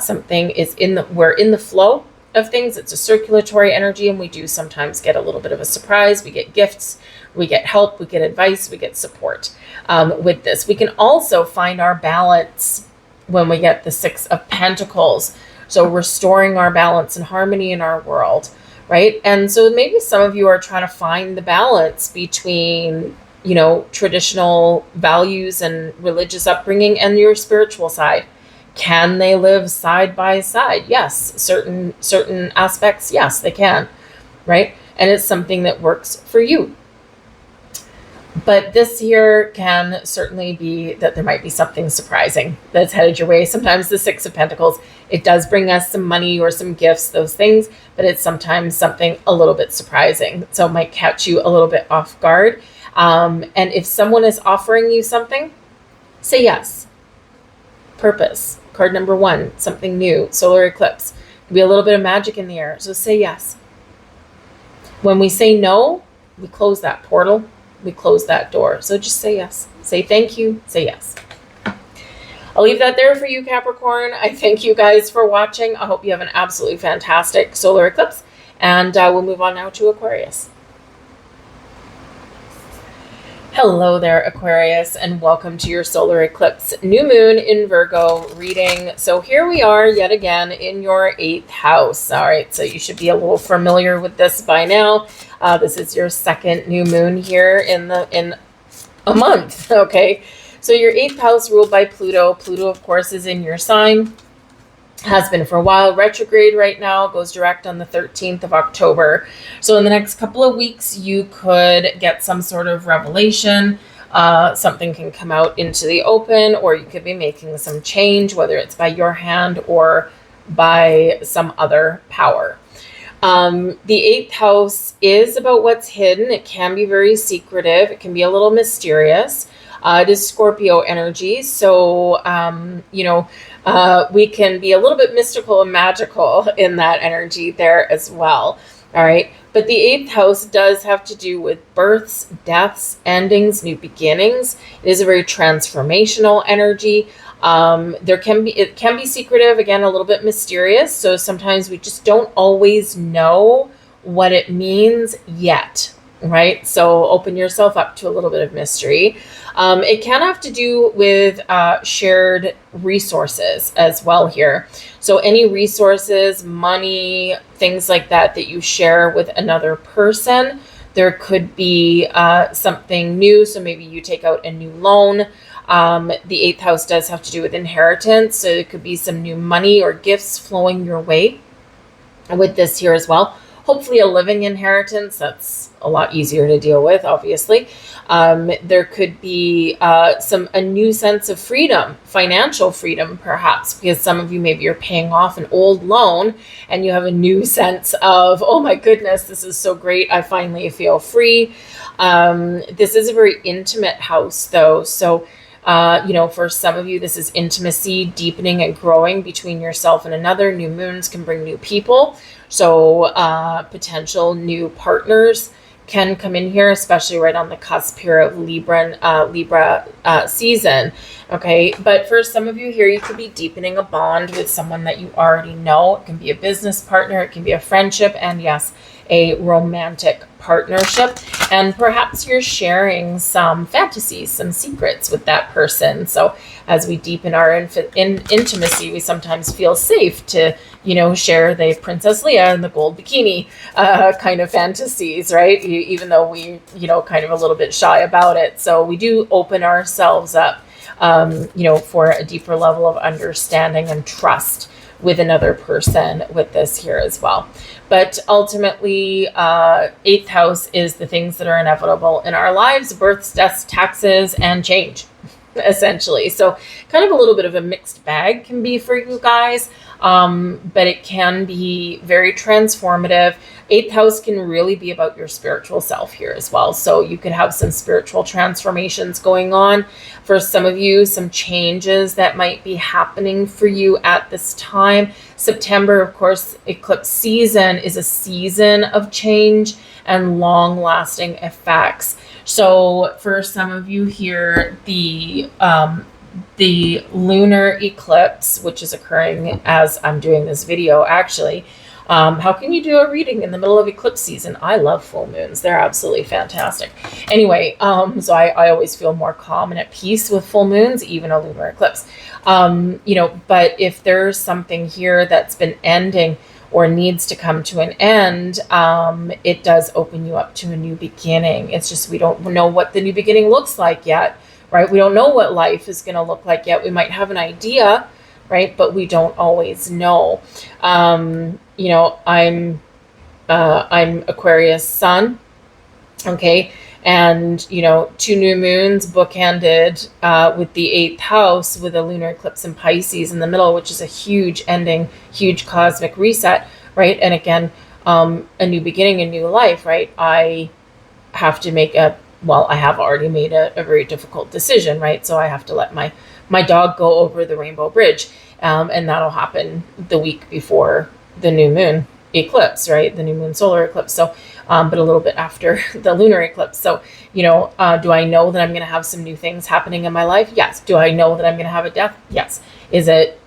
something is we're in the flow of things. It's a circulatory energy, and we do sometimes get a little bit of a surprise. We get gifts, we get help, we get advice, we get support with this. We can also find our balance when we get the 6 of Pentacles. So restoring our balance and harmony in our world, right? And so maybe some of you are trying to find the balance between, traditional values and religious upbringing and your spiritual side. Can they live side by side? Yes. Certain aspects, yes, they can, right? And it's something that works for you. But this here can certainly be that there might be something surprising that's headed your way. Sometimes the 6 of Pentacles, it does bring us some money or some gifts, those things, but it's sometimes something a little bit surprising. So it might catch you a little bit off guard. And if someone is offering you something, say yes. Purpose, card number 1, something new, solar eclipse. Could be a little bit of magic in the air. So say yes. When we say no, we close that portal. We close that door. So just say yes. Say thank you. Say yes. I'll leave that there for you, Capricorn. I thank you guys for watching. I hope you have an absolutely fantastic solar eclipse. And we'll move on now to Aquarius. Hello there, Aquarius, and welcome to your solar eclipse new moon in Virgo reading. So here we are yet again in your 8th house. All right, so you should be a little familiar with this by now. This is your 2nd new moon here in a month. Okay, so your 8th house ruled by Pluto. Pluto, of course, is in your sign. Has been for a while. Retrograde right now, goes direct on the 13th of October. So in the next couple of weeks, you could get some sort of revelation. Something can come out into the open, or you could be making some change, whether it's by your hand or by some other power. The 8th house is about what's hidden. It can be very secretive. It can be a little mysterious. It is Scorpio energy. So, we can be a little bit mystical and magical in that energy there as well. All right. But the 8th house does have to do with births, deaths, endings, new beginnings. It is a very transformational energy. It can be secretive, again, a little bit mysterious. So sometimes we just don't always know what it means yet. Right? So open yourself up to a little bit of mystery. It can have to do with shared resources as well here. So any resources, money, things like that you share with another person. There could be something new. So maybe you take out a new loan. The 8th house does have to do with inheritance. So it could be some new money or gifts flowing your way with this here as well. hopefully a living inheritance. That's a lot easier to deal with, obviously. There could be a new sense of freedom, financial freedom, perhaps, because some of you, maybe you're paying off an old loan and you have a new sense of, oh my goodness, this is so great. I finally feel free. This is a very intimate house, though. So, for some of you, this is intimacy, deepening and growing between yourself and another. New moons can bring new people. So potential new partners can come in here, especially right on the cusp here of Libra season. Okay, but for some of you here, you could be deepening a bond with someone that you already know. It can be a business partner, it can be a friendship, and yes, a romantic partnership. And perhaps you're sharing some fantasies, some secrets with that person. So as we deepen our intimacy, we sometimes feel safe to, share the Princess Leia and the gold bikini kind of fantasies, right? Even though we, kind of a little bit shy about it. So we do open ourselves up, for a deeper level of understanding and trust with another person with this here as well. But ultimately, 8th house is the things that are inevitable in our lives: births, deaths, taxes, and change, essentially. So kind of a little bit of a mixed bag can be for you guys, but it can be very transformative. 8th house can really be about your spiritual self here as well. So you could have some spiritual transformations going on. For some of you, some changes that might be happening for you at this time. September, of course, eclipse season is a season of change and long-lasting effects. So for some of you here, the lunar eclipse, which is occurring as I'm doing this video, actually. How can you do a reading in the middle of eclipse season? I love full moons. They're absolutely fantastic. Anyway, so I always feel more calm and at peace with full moons, even a lunar eclipse. But if there's something here that's been ending or needs to come to an end, it does open you up to a new beginning. It's just we don't know what the new beginning looks like yet, right? We don't know what life is going to look like yet. We might have an idea, right? But we don't always know. I'm Aquarius sun, okay? And, 2 new moons bookended with the 8th house with a lunar eclipse in Pisces in the middle, which is a huge ending, huge cosmic reset, right? And again, a new beginning, a new life, right? I have to make I have already made a very difficult decision, right? So I have to let my dog go over the Rainbow Bridge, and that'll happen the week before the new moon eclipse, right? The new moon solar eclipse. So, but a little bit after the lunar eclipse. So, do I know that I'm going to have some new things happening in my life? Yes. Do I know that I'm going to have a death? Yes. Is it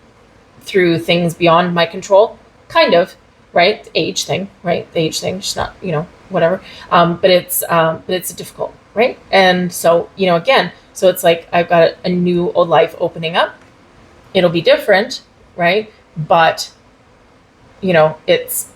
through things beyond my control? Kind of, right? The age thing, right? The age thing, just not, whatever. But it's difficult, right? And so, again, so it's like I've got a new life opening up. It'll be different, right? But, it's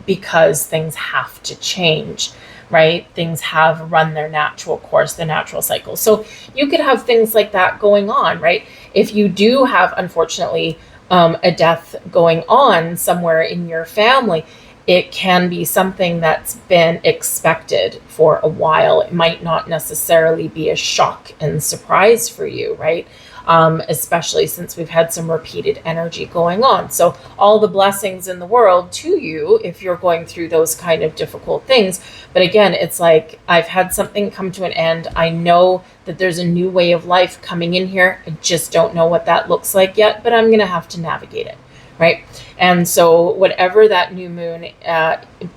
because things have to change, right? Things have run their natural course, the natural cycle. So you could have things like that going on, right? If you do have, unfortunately, a death going on somewhere in your family, it can be something that's been expected for a while. It might not necessarily be a shock and surprise for you, right? Especially since we've had some repeated energy going on. So all the blessings in the world to you if you're going through those kind of difficult things. But again, it's like I've had something come to an end. I know that there's a new way of life coming in here. I just don't know what that looks like yet, but I'm going to have to navigate it, right? And so whatever that new moon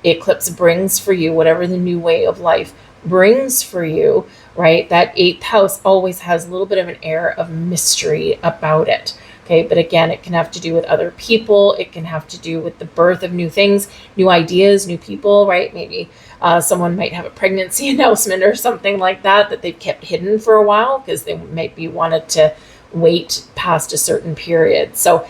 eclipse brings for you, whatever the new way of life brings for you, right? That 8th house always has a little bit of an air of mystery about it. Okay. But again, it can have to do with other people. It can have to do with the birth of new things, new ideas, new people, right? Maybe someone might have a pregnancy announcement or something like that they've kept hidden for a while because they maybe wanted to wait past a certain period. So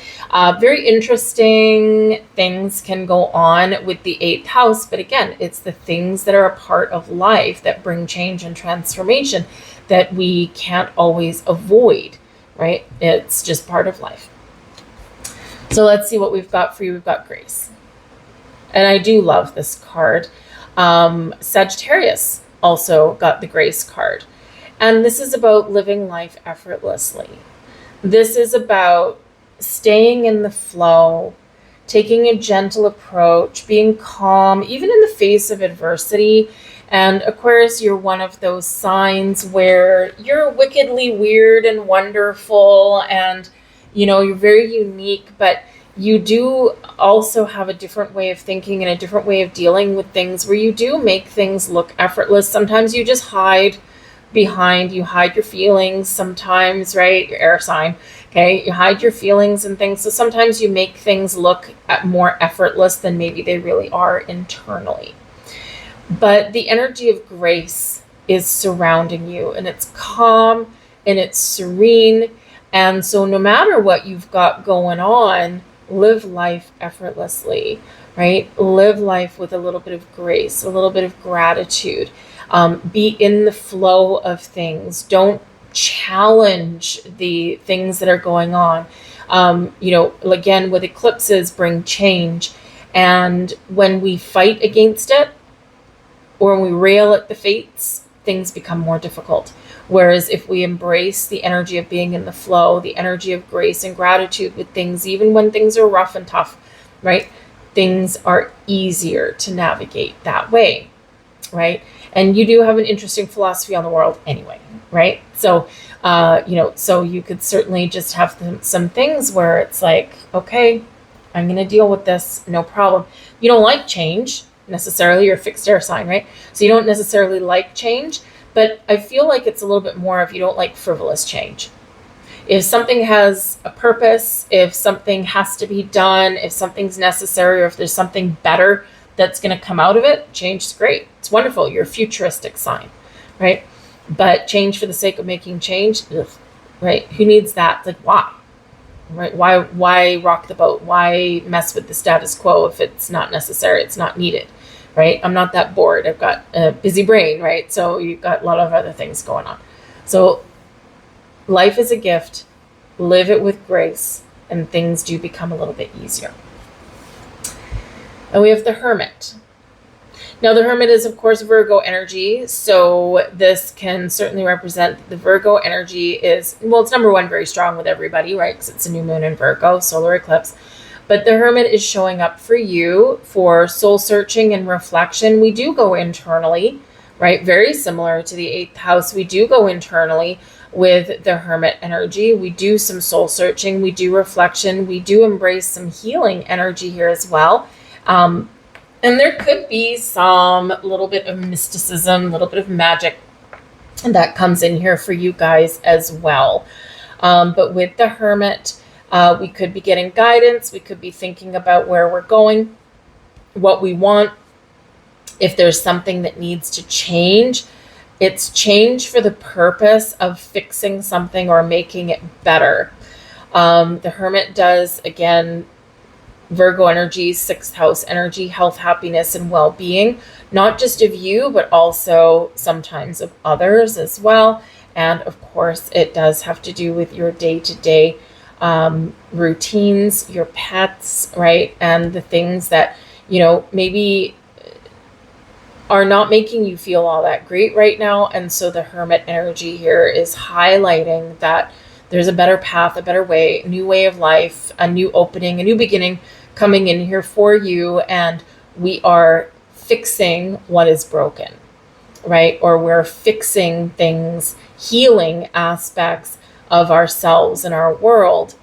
very interesting things can go on with the 8th house. But again, it's the things that are a part of life that bring change and transformation that we can't always avoid, right? It's just part of life. So let's see what we've got for you. We've got Grace. And I do love this card. Sagittarius also got the Grace card. And this is about living life effortlessly. This is about staying in the flow, taking a gentle approach, being calm, even in the face of adversity. And Aquarius, you're one of those signs where you're wickedly weird and wonderful, and you're very unique, but you do also have a different way of thinking and a different way of dealing with things, where you do make things look effortless. Sometimes you just hide you hide your feelings sometimes, right? Your air sign, okay? You hide your feelings and things. So sometimes you make things look more effortless than maybe they really are internally. But the energy of grace is surrounding you, and it's calm and it's serene. And so no matter what you've got going on, live life effortlessly, right? Live life with a little bit of grace, a little bit of gratitude. Be in the flow of things. Don't challenge the things that are going on. Again, with eclipses bring change. And when we fight against it, or when we rail at the fates, things become more difficult. Whereas if we embrace the energy of being in the flow, the energy of grace and gratitude with things, even when things are rough and tough, right? Things are easier to navigate that way, right? And you do have an interesting philosophy on the world anyway, right? So, so you could certainly just have some things where it's like, okay, I'm going to deal with this, no problem. You don't like change necessarily. You're a fixed air sign, right? So you don't necessarily like change, but I feel like it's a little bit more of you don't like frivolous change. If something has a purpose, if something has to be done, if something's necessary, or if there's something better that's going to come out of it, change is great. It's wonderful. You're a futuristic sign, right? But change for the sake of making change, ugh, right? Who needs that? Like, why? Right? Why rock the boat? Why mess with the status quo if it's not necessary? It's not needed, right? I'm not that bored. I've got a busy brain, right? So you've got a lot of other things going on. So life is a gift. Live it with grace, and things do become a little bit easier. And we have the Hermit. Now, the Hermit is, of course, Virgo energy. So this can certainly represent the Virgo energy is, well, it's number one, very strong with everybody, right? Because it's a new moon in Virgo, solar eclipse. But the Hermit is showing up for you for soul searching and reflection. We do go internally, right? Very similar to the 8th house. We do go internally with the Hermit energy. We do some soul searching. We do reflection. We do embrace some healing energy here as well. And there could be some little bit of mysticism, a little bit of magic that comes in here for you guys as well. But with the Hermit, we could be getting guidance. We could be thinking about where we're going, what we want. If there's something that needs to change, it's change for the purpose of fixing something or making it better. The Hermit does, again, Virgo energy, 6th house energy, health, happiness, and well-being, not just of you, but also sometimes of others as well. And of course, it does have to do with your day-to-day routines, your pets, right? And the things that, maybe are not making you feel all that great right now. And so the Hermit energy here is highlighting that there's a better path, a better way, a new way of life, a new opening, a new beginning coming in here for you. And we are fixing what is broken, right? Or we're fixing things, healing aspects of ourselves and our world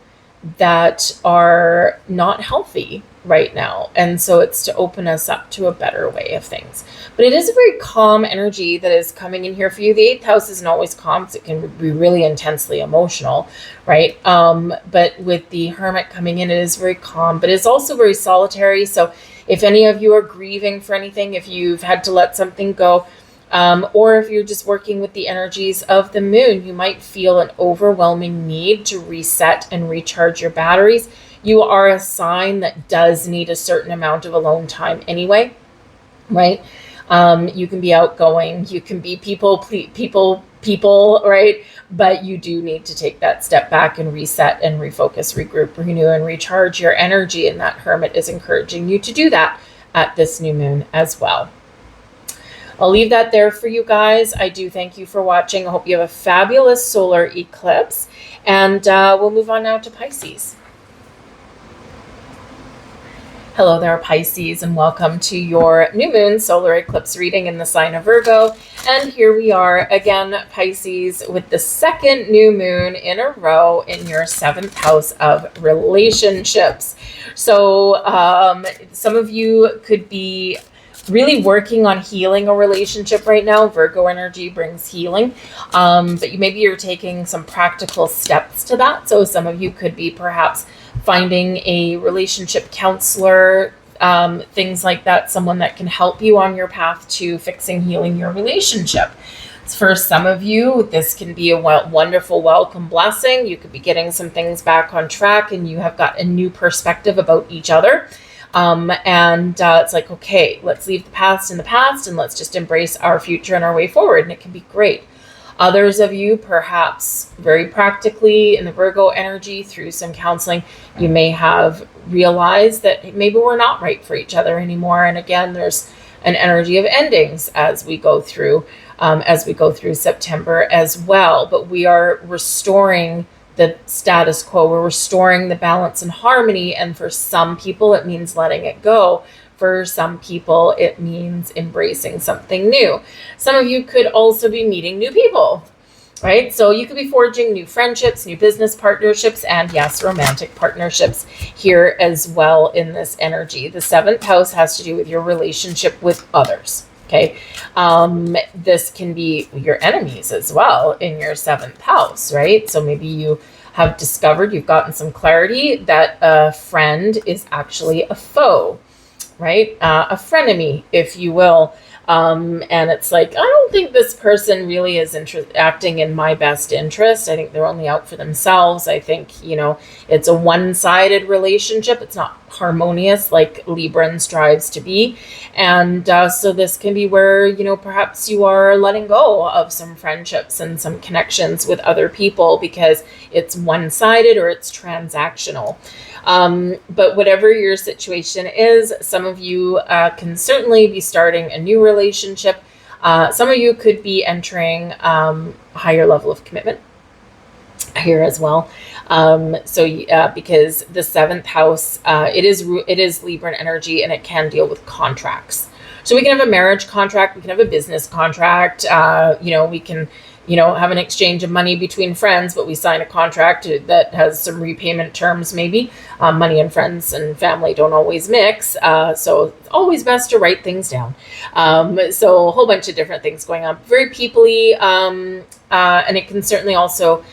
that are not healthy right now. And so it's to open us up to a better way of things. But it is a very calm energy that is coming in here for you. The 8th house isn't always calm, so it can be really intensely emotional, right? But with the Hermit coming in, it is very calm, but it's also very solitary. So if any of you are grieving for anything, if you've had to let something go, or if you're just working with the energies of the moon, you might feel an overwhelming need to reset and recharge your batteries. You are a sign that does need a certain amount of alone time anyway, right? You can be outgoing, you can be people, right? But you do need to take that step back and reset and refocus, regroup, renew, and recharge your energy. And that Hermit is encouraging you to do that at this new moon as well. I'll leave that there for you guys. I do thank you for watching. I hope you have a fabulous solar eclipse. And we'll move on now to Pisces. Hello there, Pisces, and welcome to your new moon solar eclipse reading in the sign of Virgo. And here we are again, Pisces, with the second new moon in a row in your 7th house of relationships. So some of you could be really working on healing a relationship right now. Virgo energy brings healing, but maybe you're taking some practical steps to that. So some of you could be perhaps finding a relationship counselor, things like that, someone that can help you on your path to fixing, healing your relationship. For some of you, this can be a wonderful welcome blessing. You could be getting some things back on track and you have got a new perspective about each other. It's like, okay, let's leave the past in the past and let's just embrace our future and our way forward. And it can be great. Others of you, perhaps very practically in the Virgo energy through some counseling, you may have realized that maybe we're not right for each other anymore. And again, there's an energy of endings as we go through September as well. But we are restoring the status quo. We're restoring the balance and harmony. And for some people, it means letting it go. For some people, it means embracing something new. Some of you could also be meeting new people, right? So you could be forging new friendships, new business partnerships, and yes, romantic partnerships here as well in this energy. The 7th house has to do with your relationship with others. Okay. This can be your enemies as well in your 7th house, right? So maybe you have discovered, you've gotten some clarity that a friend is actually a foe, right? A frenemy, if you will. And it's like, I don't think this person really is acting in my best interest. I think they're only out for themselves. I think, it's a one-sided relationship. It's not harmonious like Libra strives to be. And so this can be where, perhaps you are letting go of some friendships and some connections with other people because it's one-sided or it's transactional. But whatever your situation is, some of you can certainly be starting a new relationship. Some of you could be entering a higher level of commitment here as well. Because the 7th house, it is Libra energy and it can deal with contracts. So we can have a marriage contract, we can have a business contract, we can have an exchange of money between friends, but we sign a contract that has some repayment terms maybe. Money and friends and family don't always mix. So it's always best to write things down. So a whole bunch of different things going on. Very peoply, and it can certainly also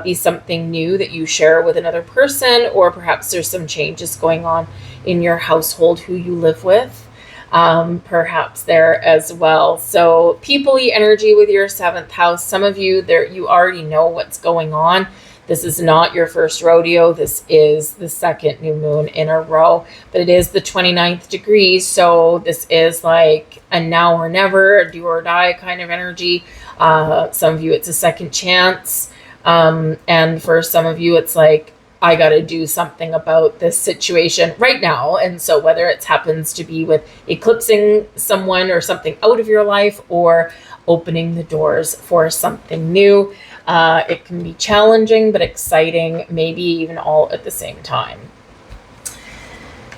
be something new that you share with another person, or perhaps there's some changes going on in your household, who you live with. Perhaps there as well. So people-y energy with your 7th house. Some of you there, you already know what's going on. This is not your first rodeo. This is the second new moon in a row, but it is the 29th degree. So this is like a now or never, a do or die kind of energy. Some of you, it's a second chance. And for some of you, it's like, I got to do something about this situation right now. And so whether it happens to be with eclipsing someone or something out of your life or opening the doors for something new, it can be challenging but exciting, maybe even all at the same time.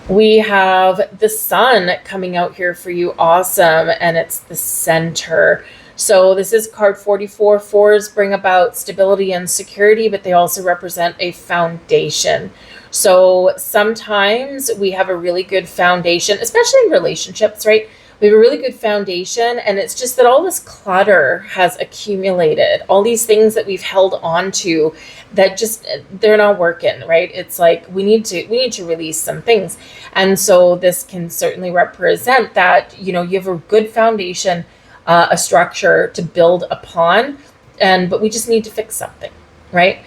We have the sun coming out here for you. Awesome. And it's the center. So this is card 44. Fours bring about stability and security, but they also represent a foundation. So sometimes we have a really good foundation, especially in relationships, right? We have a really good foundation, and it's just that all this clutter has accumulated, all these things that we've held on to that just, they're not working, right? It's like we need to release some things. And so this can certainly represent that, you have a good foundation, a structure to build upon, but we just need to fix something, right?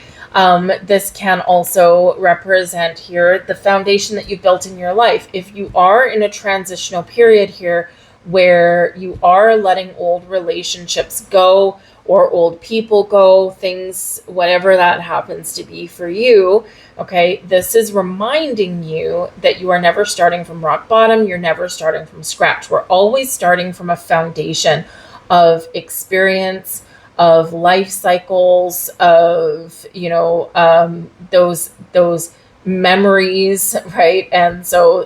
This can also represent here the foundation that you built in your life. If you are in a transitional period here where you are letting old relationships go, or old people go, things, whatever that happens to be for you. Okay, this is reminding you that you are never starting from rock bottom. You're never starting from scratch. We're always starting from a foundation of experience, of life cycles, of, those memories, right? And so,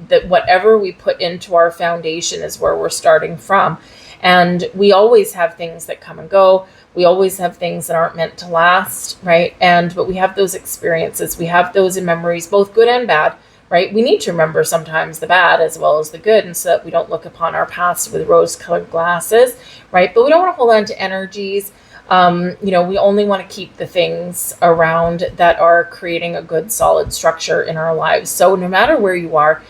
that whatever we put into our foundation is where we're starting from. And we always have things that come and go. We always have things that aren't meant to last, right? But we have those experiences. We have those in memories, both good and bad, right? We need to remember sometimes the bad as well as the good, and so that we don't look upon our past with rose-colored glasses, right? But we don't want to hold on to energies. We only want to keep the things around that are creating a good, solid structure in our lives. So no matter where you are,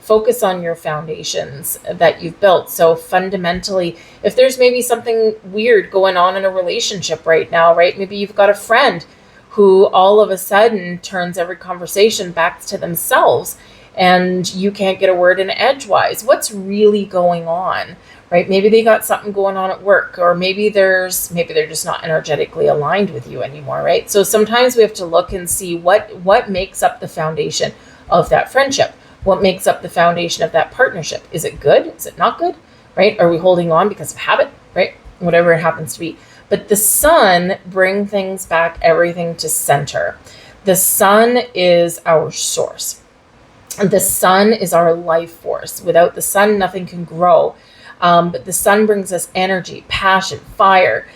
focus on your foundations that you've built. So fundamentally, if there's maybe something weird going on in a relationship right now, right? Maybe you've got a friend who all of a sudden turns every conversation back to themselves and you can't get a word in edgewise. What's really going on, right? Maybe they got something going on at work, or maybe they're just not energetically aligned with you anymore, right? So sometimes we have to look and see what makes up the foundation of that friendship. What makes up the foundation of that partnership? Is it good? Is it not good? Right? Are we holding on because of habit? Right? Whatever it happens to be. But the sun brings things back, everything to center. The sun is our source. The sun is our life force. Without the sun, nothing can grow. But the sun brings us energy, passion, fire,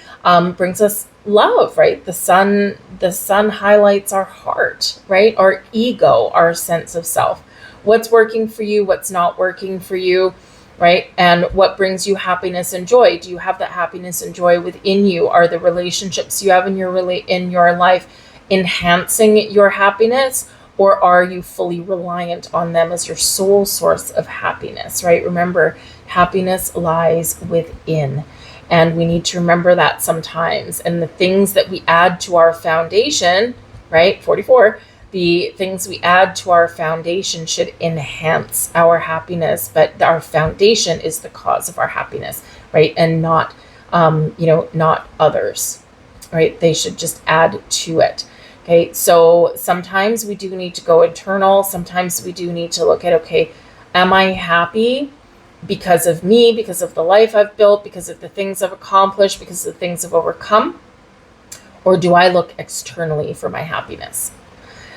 brings us love, right? The sun highlights our heart, right? Our ego, our sense of self. What's working for you, what's not working for you, right? And what brings you happiness and joy? Do you have that happiness and joy within you? Are the relationships you have in your life enhancing your happiness, or are you fully reliant on them as your sole source of happiness, right? Remember, happiness lies within, and we need to remember that sometimes. And the things that we add to our foundation, right? 44. The things we add to our foundation should enhance our happiness, but our foundation is the cause of our happiness, right? And not, not others, right? They should just add to it. Okay. So sometimes we do need to go internal. Sometimes we do need to look at, okay, am I happy because of me, because of the life I've built, because of the things I've accomplished, because of the things I've overcome? Or do I look externally for my happiness?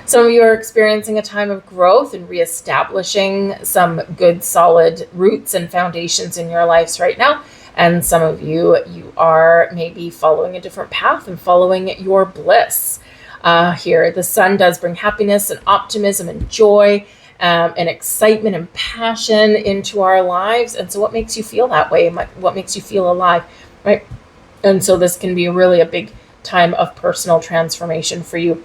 Some of you are experiencing a time of growth and reestablishing some good, solid roots and foundations in your lives right now. And some of you are maybe following a different path and following your bliss. Here, the sun does bring happiness and optimism and joy and excitement and passion into our lives. And so what makes you feel that way? What makes you feel alive, right? And so this can be really a big time of personal transformation for you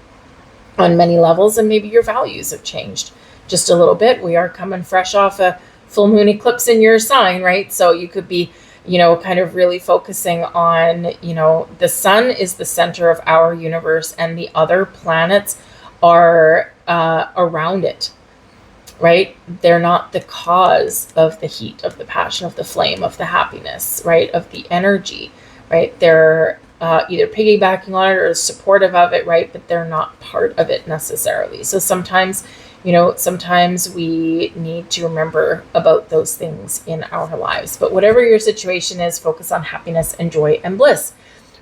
on many levels, and maybe your values have changed just a little bit. We are coming fresh off a full moon eclipse in your sign, right? So you could be, kind of really focusing on, the sun is the center of our universe, and the other planets are around it, right? They're not the cause of the heat, of the passion, of the flame, of the happiness, right? Of the energy, right? They're either piggybacking on it or supportive of it, right? But they're not part of it necessarily. So sometimes, sometimes we need to remember about those things in our lives. But whatever your situation is, focus on happiness and joy and bliss.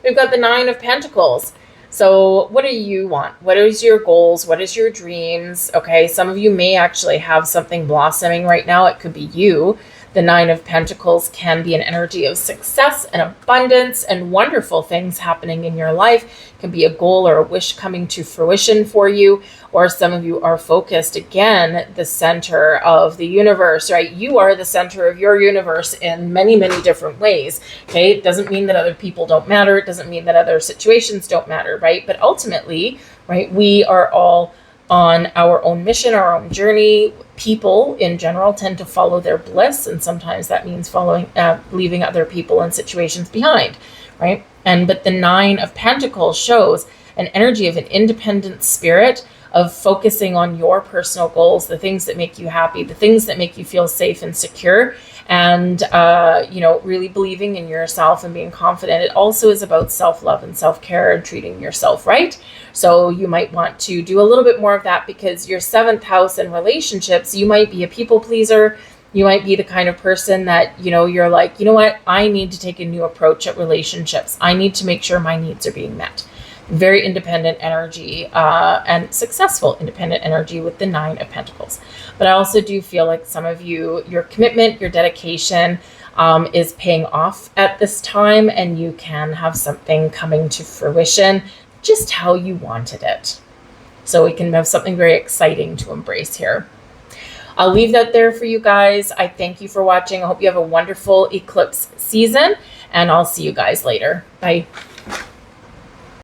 We've got the 9 of Pentacles. So what do you want? What is your goals? What is your dreams? Okay, some of you may actually have something blossoming right now. It could be you. The 9 of Pentacles can be an energy of success and abundance and wonderful things happening in your life. It can be a goal or a wish coming to fruition for you. Or some of you are focused, again, the center of the universe, right? You are the center of your universe in many, many different ways. Okay, it doesn't mean that other people don't matter. It doesn't mean that other situations don't matter, right? But ultimately, right, we are all on our own mission, our own journey. People in general tend to follow their bliss, and sometimes that means leaving other people and situations behind, right? But the 9 of Pentacles shows an energy of an independent spirit, of focusing on your personal goals, the things that make you happy, the things that make you feel safe and secure, and, really believing in yourself and being confident. It also is about self-love and self-care and treating yourself right. So you might want to do a little bit more of that, because your 7th house in relationships, you might be a people pleaser. You might be the kind of person that, you're like, you know what, I need to take a new approach at relationships. I need to make sure my needs are being met. Very independent energy, and successful independent energy with the 9 of Pentacles. But I also do feel like some of you, your commitment, your dedication is paying off at this time, and you can have something coming to fruition just how you wanted it. So we can have something very exciting to embrace here. I'll leave that there for you guys. I thank you for watching. I hope you have a wonderful eclipse season, and I'll see you guys later. Bye.